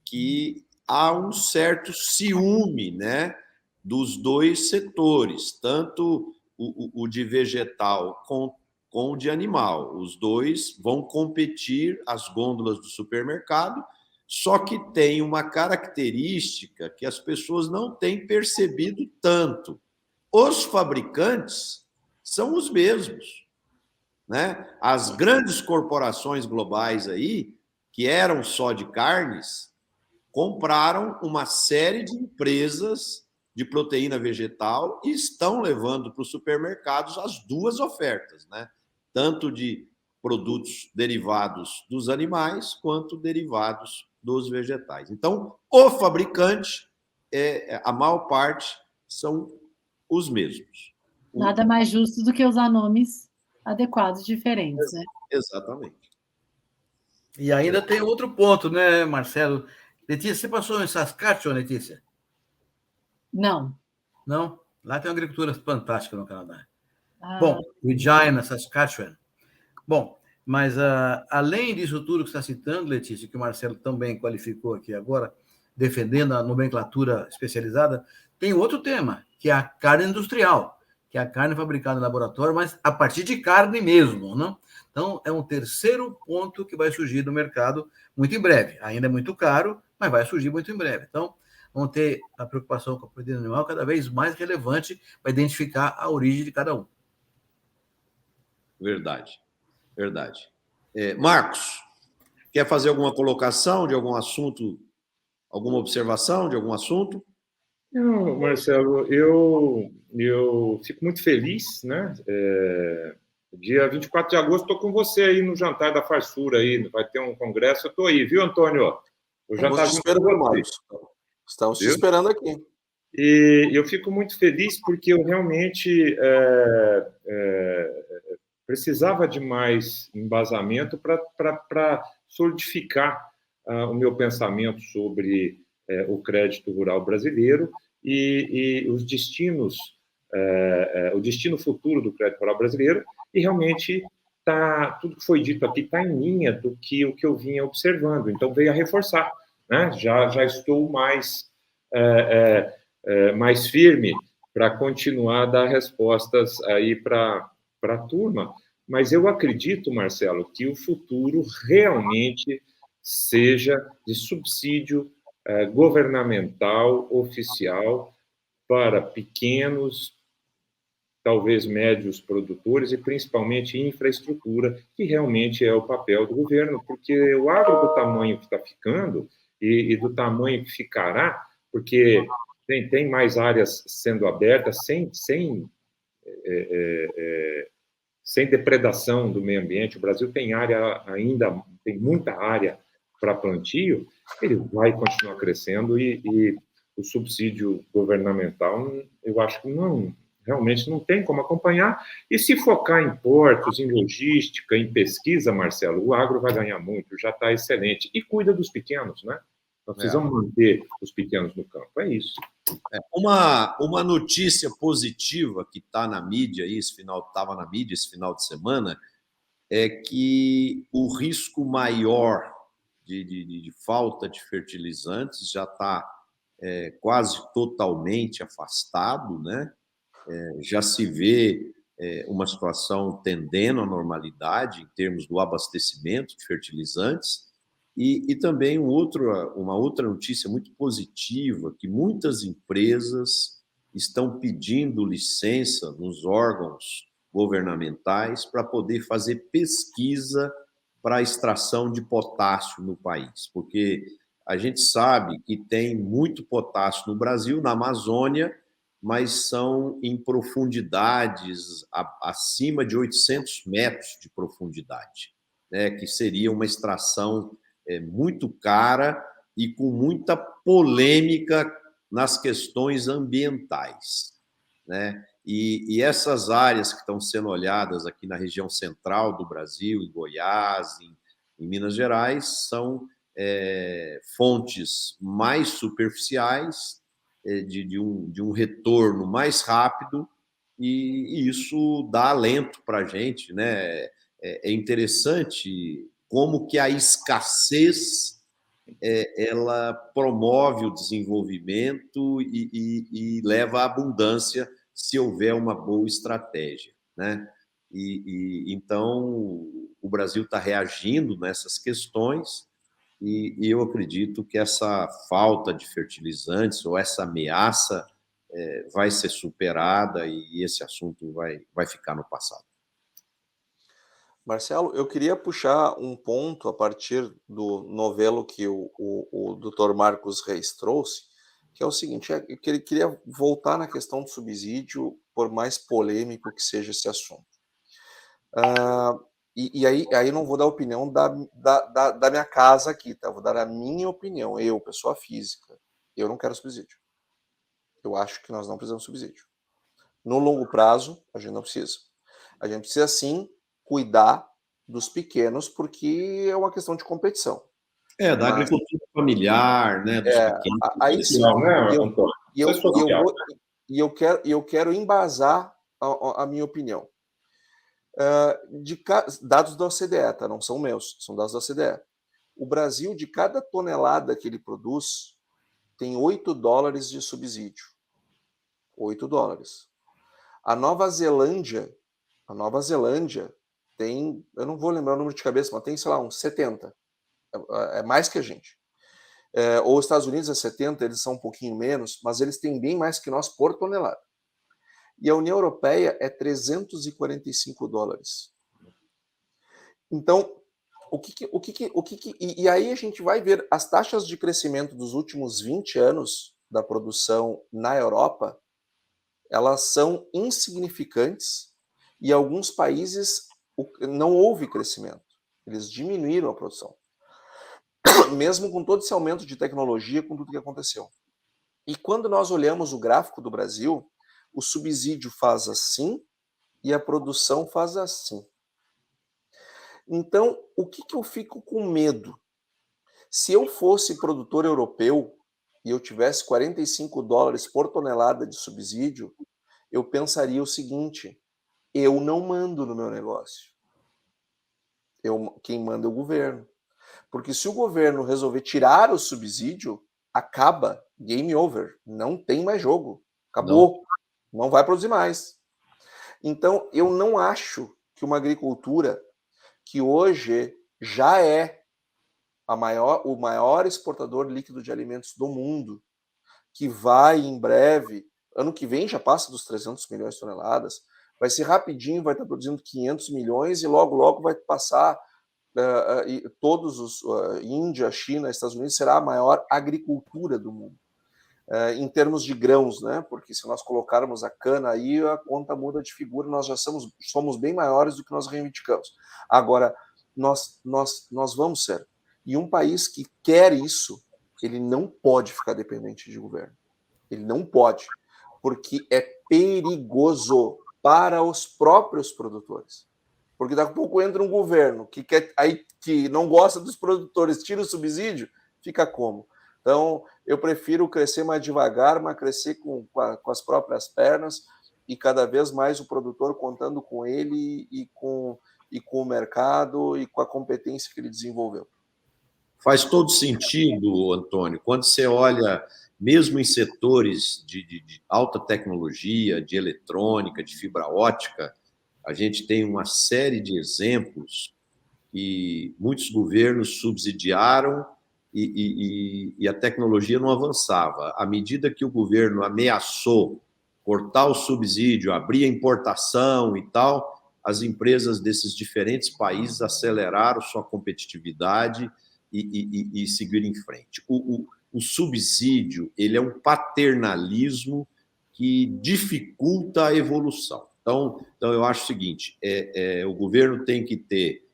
que há um certo ciúme, né, dos dois setores, tanto o de vegetal com o de animal. Os dois vão competir às gôndolas do supermercado, só que tem uma característica que as pessoas não têm percebido tanto. Os fabricantes são os mesmos, né? As grandes corporações globais aí, que eram só de carnes, compraram uma série de empresas de proteína vegetal e estão levando para os supermercados as duas ofertas, né? Tanto de produtos derivados dos animais quanto derivados dos vegetais. Então, o fabricante, a maior parte são os mesmos. Nada mais justo do que usar nomes adequados, diferentes, né? Exatamente. E ainda tem outro ponto, né, Marcelo? Letícia, você passou em Saskatchewan, Letícia? Não. Não? Lá tem uma agricultura fantástica no Canadá. Ah, Bom, Regina, Saskatchewan. Bom, mas além disso tudo que você está citando, Letícia, que o Marcelo também qualificou aqui agora, defendendo a nomenclatura especializada, tem outro tema, que é a carne industrial, que é a carne fabricada em laboratório, mas a partir de carne mesmo, não? Então, é um terceiro ponto que vai surgir no mercado muito em breve. Ainda é muito caro, mas vai surgir muito em breve. Então, vamos ter a preocupação com a proteína animal cada vez mais relevante para identificar a origem de cada um. Verdade. Marcos, quer fazer alguma colocação de algum assunto, alguma observação de algum assunto? Não, Marcelo, eu fico muito feliz, né? Dia 24 de agosto estou com você aí no jantar da Farçura aí, vai ter um congresso, eu estou aí, viu, Antônio? O jantar Estamos te esperando, Marcos. Estamos te esperando aqui. E eu fico muito feliz porque eu realmente precisava de mais embasamento para solidificar o meu pensamento sobre o crédito rural brasileiro e os destinos, o destino futuro do crédito rural brasileiro, e realmente tudo que foi dito aqui está em linha do que o que eu vinha observando, então veio a reforçar, né? Já estou mais firme para continuar a dar respostas aí para a turma, mas eu acredito, Marcelo, que o futuro realmente seja de subsídio governamental, oficial, para pequenos, talvez médios produtores e principalmente infraestrutura, que realmente é o papel do governo, porque o agro do tamanho que está ficando e do tamanho que ficará, porque tem mais áreas sendo abertas sem depredação do meio ambiente. O Brasil tem tem muita área para plantio, ele vai continuar crescendo e o subsídio governamental, eu acho que realmente não tem como acompanhar. E se focar em portos, em logística, em pesquisa, Marcelo, o agro vai ganhar muito, já está excelente. E cuida dos pequenos, né? Nós precisamos manter os pequenos no campo. É isso. Uma notícia positiva que está na mídia, estava na mídia esse final de semana, é que o risco maior de falta de fertilizantes já está quase totalmente afastado, né? Já se vê uma situação tendendo à normalidade em termos do abastecimento de fertilizantes. E também uma outra notícia muito positiva, que muitas empresas estão pedindo licença nos órgãos governamentais para poder fazer pesquisa para a extração de potássio no país, porque a gente sabe que tem muito potássio no Brasil, na Amazônia, mas são em profundidades acima de 800 metros de profundidade, né, que seria uma extração muito cara e com muita polêmica nas questões ambientais, né? E essas áreas que estão sendo olhadas aqui na região central do Brasil, em Goiás, em Minas Gerais, são fontes mais superficiais, de um retorno mais rápido, e isso dá alento para a gente, né? É interessante como que a escassez ela promove o desenvolvimento e leva à abundância se houver uma boa estratégia, né? Então o Brasil está reagindo nessas questões e eu acredito que essa falta de fertilizantes ou essa ameaça vai ser superada e esse assunto vai ficar no passado. Marcelo, eu queria puxar um ponto a partir do novelo que o Dr. Marcos Reis trouxe, que é o seguinte, eu queria voltar na questão do subsídio, por mais polêmico que seja esse assunto. E aí não vou dar a opinião da minha casa aqui, tá? Vou dar a minha opinião. Eu, pessoa física, eu não quero subsídio. Eu acho que nós não precisamos de subsídio. No longo prazo, a gente não precisa. A gente precisa, sim, cuidar dos pequenos, porque é uma questão de competição. Da agricultura familiar, né? Dos pequenos. Aí sim. Eu quero embasar a minha opinião. Dados da OCDE, tá? Não são meus, são dados da OCDE. O Brasil, de cada tonelada que ele produz, tem $8 de subsídio. $8. A Nova Zelândia tem, eu não vou lembrar o número de cabeça, mas tem, sei lá, uns 70. É mais que a gente. Ou os Estados Unidos é 70, eles são um pouquinho menos, mas eles têm bem mais que nós por tonelada. E a União Europeia é $345. Então, e aí a gente vai ver as taxas de crescimento dos últimos 20 anos da produção na Europa, elas são insignificantes e alguns países não houve crescimento. Eles diminuíram a produção. Mesmo com todo esse aumento de tecnologia, com tudo que aconteceu. E quando nós olhamos o gráfico do Brasil, o subsídio faz assim e a produção faz assim. Então, o que eu fico com medo? Se eu fosse produtor europeu e eu tivesse $45 por tonelada de subsídio, eu pensaria o seguinte: eu não mando no meu negócio. Quem manda é o governo. Porque se o governo resolver tirar o subsídio, acaba, game over, não tem mais jogo, acabou, não vai produzir mais. Então, eu não acho que uma agricultura que hoje já é o maior exportador líquido de alimentos do mundo, que vai em breve, ano que vem já passa dos 300 milhões de toneladas, vai ser rapidinho, vai estar produzindo 500 milhões e logo vai passar Índia, China, Estados Unidos, será a maior agricultura do mundo. Em termos de grãos, né? Porque se nós colocarmos a cana aí, a conta muda de figura, nós já somos bem maiores do que nós reivindicamos. Agora, nós vamos ser. E um país que quer isso, ele não pode ficar dependente de governo. Ele não pode, porque é perigoso para os próprios produtores. Porque daqui a pouco entra um governo que não gosta dos produtores, tira o subsídio, fica como? Então, eu prefiro crescer mais devagar, mas crescer com as próprias pernas e cada vez mais o produtor contando com ele e com o mercado e com a competência que ele desenvolveu. Faz todo sentido, Antônio, quando você olha, mesmo em setores de alta tecnologia, de eletrônica, de fibra ótica, a gente tem uma série de exemplos que muitos governos subsidiaram e a tecnologia não avançava. À medida que o governo ameaçou cortar o subsídio, abrir a importação e tal, as empresas desses diferentes países aceleraram sua competitividade e seguiram em frente. O subsídio, ele é um paternalismo que dificulta a evolução. Então eu acho o seguinte, o governo tem que ter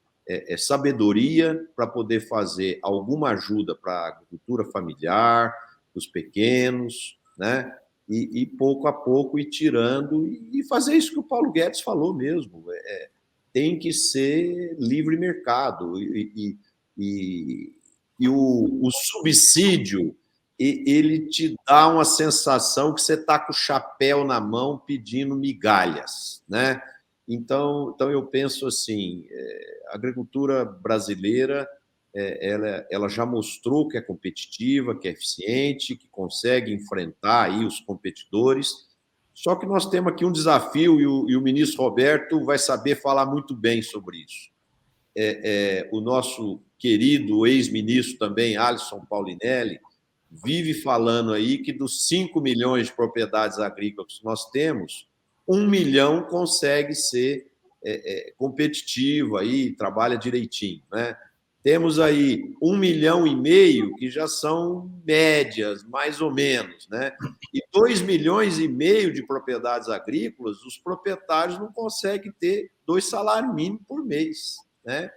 sabedoria para poder fazer alguma ajuda para a agricultura familiar, os pequenos, né? E pouco a pouco ir tirando e fazer isso que o Paulo Guedes falou mesmo. Tem que ser livre mercado. E o subsídio, ele te dá uma sensação que você está com o chapéu na mão pedindo migalhas, né? Então eu penso assim, a agricultura brasileira, ela já mostrou que é competitiva, que é eficiente, que consegue enfrentar aí os competidores, só que nós temos aqui um desafio e o ministro Roberto vai saber falar muito bem sobre isso. O nosso querido ex-ministro também, Alisson Paulinelli, vive falando aí que dos 5 milhões de propriedades agrícolas que nós temos, 1 milhão consegue ser competitivo aí, trabalha direitinho, né? Temos aí 1,5 milhão que já são médias, mais ou menos, né? E 2,5 milhões de propriedades agrícolas, os proprietários não conseguem ter 2 salários mínimos por mês. né?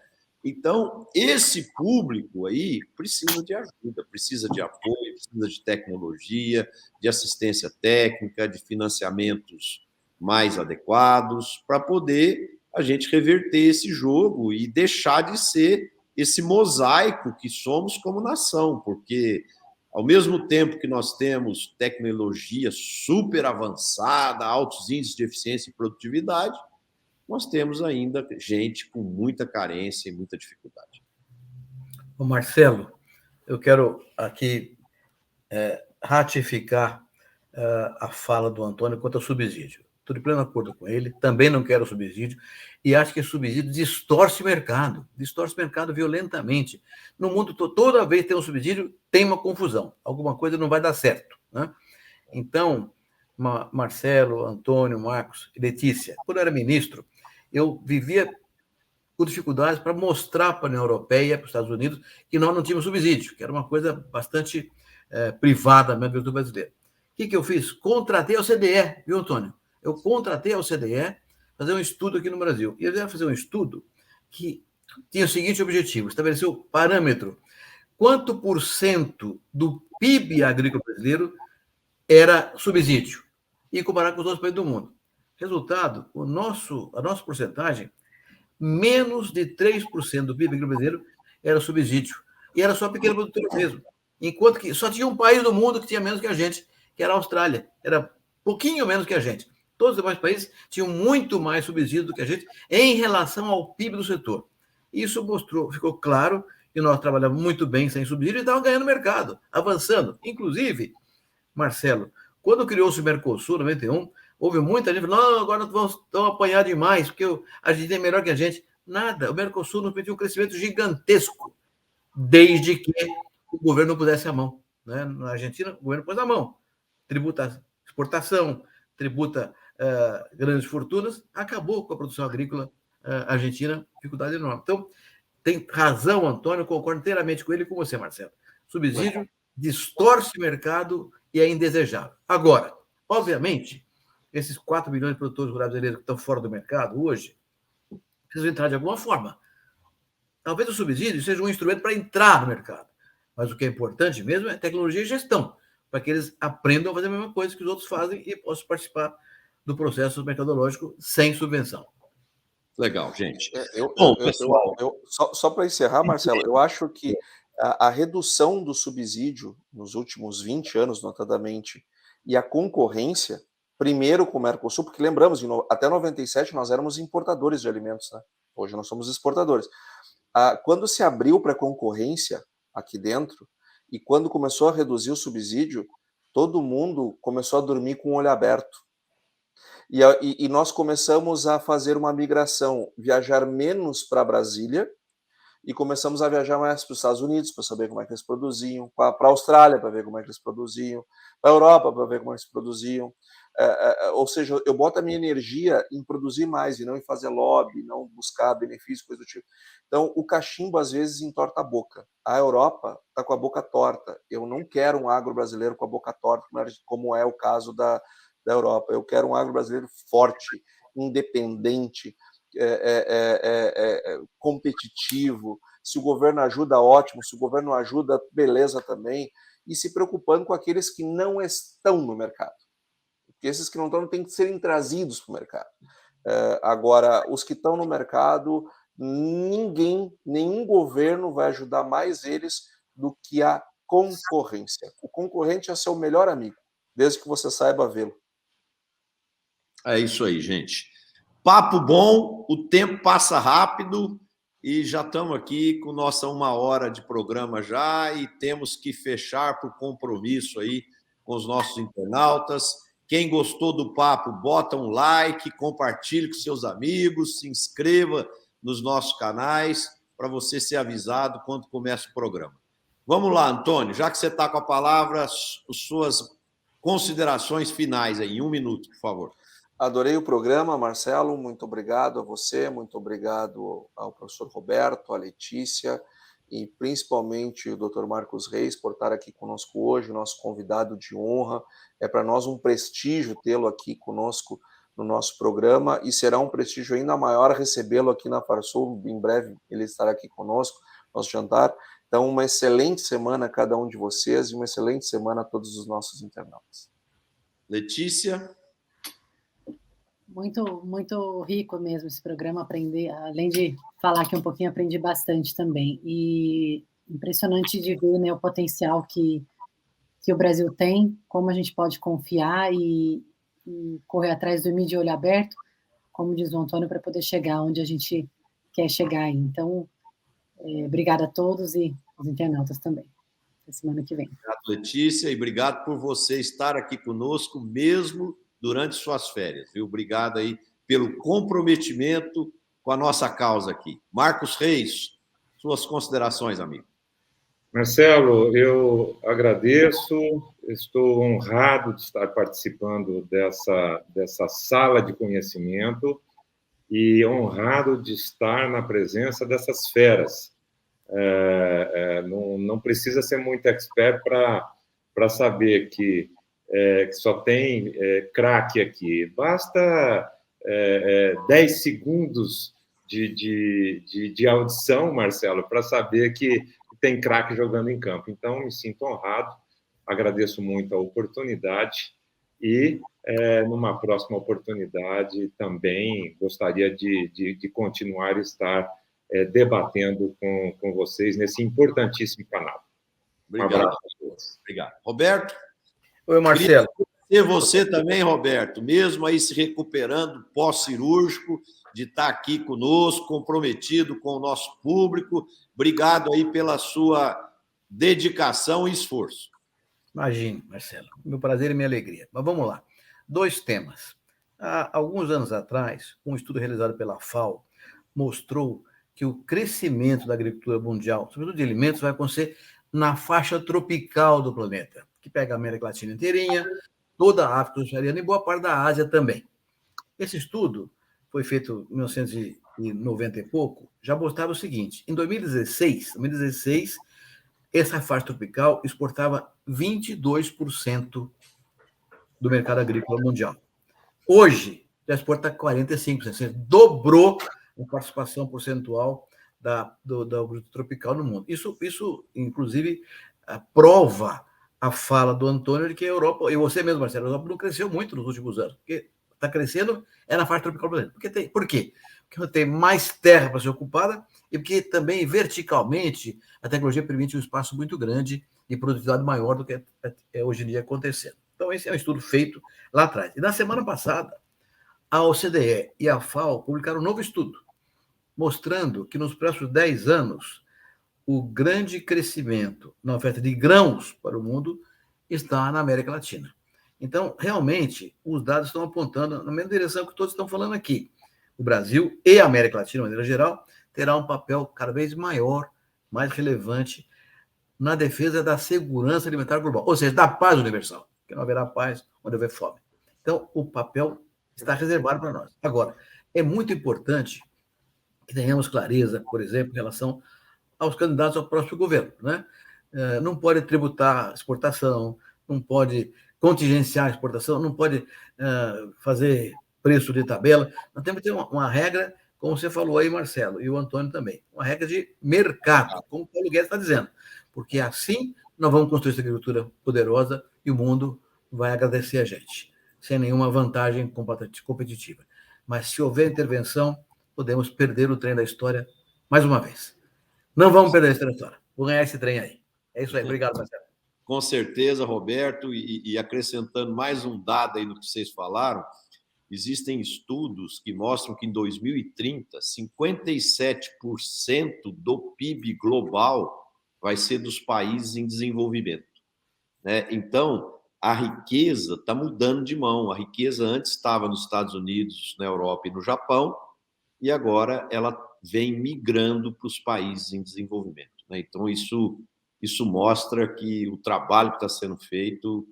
Então, esse público aí precisa de ajuda, precisa de apoio, precisa de tecnologia, de assistência técnica, de financiamentos mais adequados, para poder a gente reverter esse jogo e deixar de ser esse mosaico que somos como nação, porque ao mesmo tempo que nós temos tecnologia super avançada, altos índices de eficiência e produtividade, nós temos ainda gente com muita carência e muita dificuldade. O Marcelo, eu quero aqui ratificar a fala do Antônio quanto ao subsídio. Estou de pleno acordo com ele, também não quero subsídio, e acho que subsídio distorce o mercado violentamente. No mundo, toda vez que tem um subsídio, tem uma confusão, alguma coisa não vai dar certo, né? Então, Marcelo, Antônio, Marcos e Letícia, quando eu era ministro, eu vivia com dificuldades para mostrar para a União Europeia, para os Estados Unidos, que nós não tínhamos subsídio, que era uma coisa bastante privada mesmo do brasileiro. O que eu fiz? Contratei a OCDE, viu, Antônio? Eu contratei a OCDE fazer um estudo aqui no Brasil. E eu ia fazer um estudo que tinha o seguinte objetivo: estabelecer o parâmetro. Quanto por cento do PIB agrícola brasileiro era subsídio? E comparar com os outros países do mundo. Resultado, a nossa porcentagem, menos de 3% do PIB brasileiro era subsídio. E era só pequeno produtor mesmo. Enquanto que só tinha um país do mundo que tinha menos que a gente, que era a Austrália. Era pouquinho menos que a gente. Todos os demais países tinham muito mais subsídio do que a gente em relação ao PIB do setor. Isso ficou claro que nós trabalhávamos muito bem sem subsídio e estávamos ganhando mercado, avançando. Inclusive, Marcelo, quando criou-se o Mercosul, em 91, houve muita gente que falou: não, agora nós vamos apanhar demais, porque a gente é melhor que a gente. Nada, o Mercosul nos permitiu um crescimento gigantesco, desde que o governo não pusesse a mão. Né? Na Argentina, o governo pôs a mão. Tributa exportação, tributa grandes fortunas, acabou com a produção agrícola argentina, dificuldade enorme. Então, tem razão, Antônio, concordo inteiramente com ele e com você, Marcelo. Subsídio distorce o mercado e é indesejável. Agora, obviamente, esses 4 milhões de produtores rurais brasileiros que estão fora do mercado hoje, precisam entrar de alguma forma. Talvez o subsídio seja um instrumento para entrar no mercado, mas o que é importante mesmo é tecnologia e gestão, para que eles aprendam a fazer a mesma coisa que os outros fazem e possam participar do processo mercadológico sem subvenção. Legal, gente. Bom, pessoal, só para encerrar, Marcelo, eu acho que a redução do subsídio nos últimos 20 anos, notadamente, e a concorrência, primeiro com o Mercosul, porque lembramos, até 97 nós éramos importadores de alimentos, né? Hoje nós somos exportadores. Quando se abriu para a concorrência aqui dentro, e quando começou a reduzir o subsídio, todo mundo começou a dormir com o olho aberto. E nós começamos a fazer uma migração, viajar menos para Brasília e começamos a viajar mais para os Estados Unidos para saber como é que eles produziam, para a Austrália para ver como é que eles produziam, para a Europa para ver como é que eles produziam. Ou seja, eu boto a minha energia em produzir mais e não em fazer lobby, não buscar benefícios, coisa do tipo. Então, o cachimbo às vezes entorta a boca. A Europa está com a boca torta. Eu não quero um agro brasileiro com a boca torta, como é o caso da Europa. Eu quero um agro brasileiro forte, independente, competitivo. Se o governo ajuda, ótimo. Se o governo não ajuda, beleza também. E se preocupando com aqueles que não estão no mercado. Porque esses que não estão têm que serem trazidos para o mercado. Agora, os que estão no mercado, nenhum governo vai ajudar mais eles do que a concorrência. O concorrente é seu melhor amigo, desde que você saiba vê-lo. É isso aí, gente. Papo bom, o tempo passa rápido e já estamos aqui com nossa 1 hora de programa já e temos que fechar por compromisso aí com os nossos internautas. Quem gostou do papo, bota um like, compartilhe com seus amigos, se inscreva nos nossos canais para você ser avisado quando começa o programa. Vamos lá, Antônio, já que você está com a palavra, as suas considerações finais aí, em 1 minuto, por favor. Adorei o programa, Marcelo, muito obrigado a você, muito obrigado ao professor Roberto, à Letícia e principalmente o Dr. Marcos Reis por estar aqui conosco hoje, nosso convidado de honra. É para nós um prestígio tê-lo aqui conosco no nosso programa e será um prestígio ainda maior recebê-lo aqui na Farsul. Em breve ele estará aqui conosco, nosso jantar. Então, uma excelente semana a cada um de vocês e uma excelente semana a todos os nossos internautas. Letícia? Muito, muito rico mesmo esse programa, aprender, além de falar aqui um pouquinho, aprendi bastante também. E impressionante de ver, né, o potencial que o Brasil tem, como a gente pode confiar e correr atrás do de olho aberto, como diz o Antônio, para poder chegar onde a gente quer chegar aí. Então, obrigada a todos e os internautas também. Até semana que vem. Obrigado, Letícia, e obrigado por você estar aqui conosco, mesmo durante suas férias, viu? Obrigado aí pelo comprometimento com a nossa causa aqui. Marcos Reis, suas considerações, amigo. Marcelo, eu agradeço, estou honrado de estar participando dessa sala de conhecimento e honrado de estar na presença dessas feras. Não precisa ser muito expert para saber que só tem craque aqui. Basta 10 segundos de audição, Marcelo, para saber que tem craque jogando em campo. Então, me sinto honrado, agradeço muito a oportunidade e, numa próxima oportunidade, também gostaria de continuar a estar debatendo com vocês nesse importantíssimo canal. Obrigado. Um abraço a todos. Obrigado. Roberto? Oi, Marcelo. E você também, Roberto, mesmo aí se recuperando pós-cirúrgico, de estar aqui conosco, comprometido com o nosso público. Obrigado aí pela sua dedicação e esforço. Imagine, Marcelo. Meu prazer e minha alegria. Mas vamos lá. 2 temas. Há alguns anos atrás, um estudo realizado pela FAO mostrou que o crescimento da agricultura mundial, sobretudo de alimentos, vai acontecer na faixa tropical do planeta, que pega a América Latina inteirinha, toda a África subsaariana e boa parte da Ásia também. Esse estudo foi feito em 1990 e pouco, já mostrava o seguinte: em 2016, essa faixa tropical exportava 22% do mercado agrícola mundial. Hoje, já exporta 45%, dobrou a participação percentual do agricultura tropical no mundo. Isso, inclusive, prova a fala do Antônio de que a Europa, e você mesmo, Marcelo, a Europa não cresceu muito nos últimos anos, porque está crescendo na faixa tropical brasileira. Por quê? Porque tem mais terra para ser ocupada e porque também, verticalmente, a tecnologia permite um espaço muito grande e produtividade maior do que hoje em dia acontecendo. Então, esse é um estudo feito lá atrás. E na semana passada, a OCDE e a FAO publicaram um novo estudo, mostrando que nos próximos 10 anos, o grande crescimento na oferta de grãos para o mundo está na América Latina. Então, realmente, os dados estão apontando na mesma direção que todos estão falando aqui. O Brasil e a América Latina, de maneira geral, terá um papel cada vez maior, mais relevante, na defesa da segurança alimentar global, ou seja, da paz universal, porque não haverá paz onde houver fome. Então, o papel está reservado para nós. Agora, é muito importante que tenhamos clareza, por exemplo, em relação aos candidatos ao próximo governo, né? Não pode tributar a exportação, não pode contingenciar a exportação, não pode fazer preço de tabela. Nós temos que ter uma regra, como você falou aí, Marcelo, e o Antônio também, uma regra de mercado, como o Paulo Guedes está dizendo, porque assim nós vamos construir essa agricultura poderosa e o mundo vai agradecer a gente, sem nenhuma vantagem competitiva. Mas se houver intervenção, podemos perder o trem da história mais uma vez. Não vamos perder esse trem da história. Vou ganhar esse trem aí. É isso aí. Obrigado, Marcelo. Com certeza, Roberto, e acrescentando mais um dado aí no que vocês falaram, existem estudos que mostram que em 2030, 57% do PIB global vai ser dos países em desenvolvimento, né? Então, a riqueza está mudando de mão. A riqueza antes estava nos Estados Unidos, na Europa e no Japão, e agora ela vem migrando para os países em desenvolvimento, né? Então, isso mostra que o trabalho que está sendo feito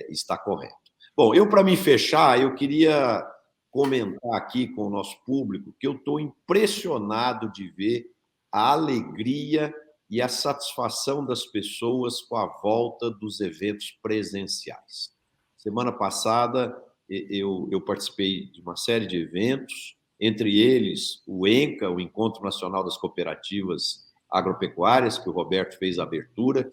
está correto. Bom, para me fechar, eu queria comentar aqui com o nosso público que eu estou impressionado de ver a alegria e a satisfação das pessoas com a volta dos eventos presenciais. Semana passada, eu participei de uma série de eventos, entre eles o ENCA, o Encontro Nacional das Cooperativas Agropecuárias, que o Roberto fez a abertura,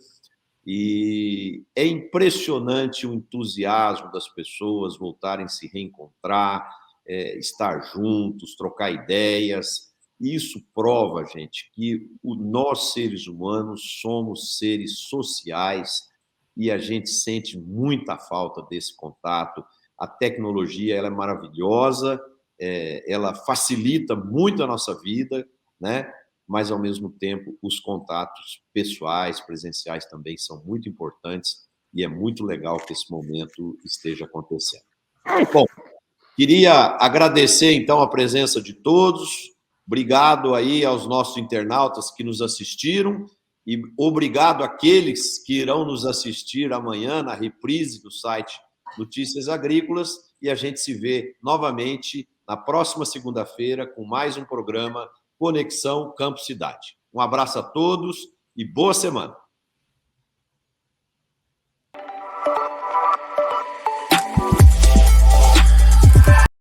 e é impressionante o entusiasmo das pessoas voltarem a se reencontrar, estar juntos, trocar ideias. Isso prova, gente, que nós, seres humanos, somos seres sociais e a gente sente muita falta desse contato. A tecnologia ela é maravilhosa, ela facilita muito a nossa vida, né? Mas, ao mesmo tempo, os contatos pessoais, presenciais também são muito importantes e é muito legal que esse momento esteja acontecendo. Bom, queria agradecer, então, a presença de todos, obrigado aí aos nossos internautas que nos assistiram e obrigado àqueles que irão nos assistir amanhã na reprise do site Notícias Agrícolas e a gente se vê novamente na próxima segunda-feira com mais um programa Conexão Campo Cidade. Um abraço a todos e boa semana.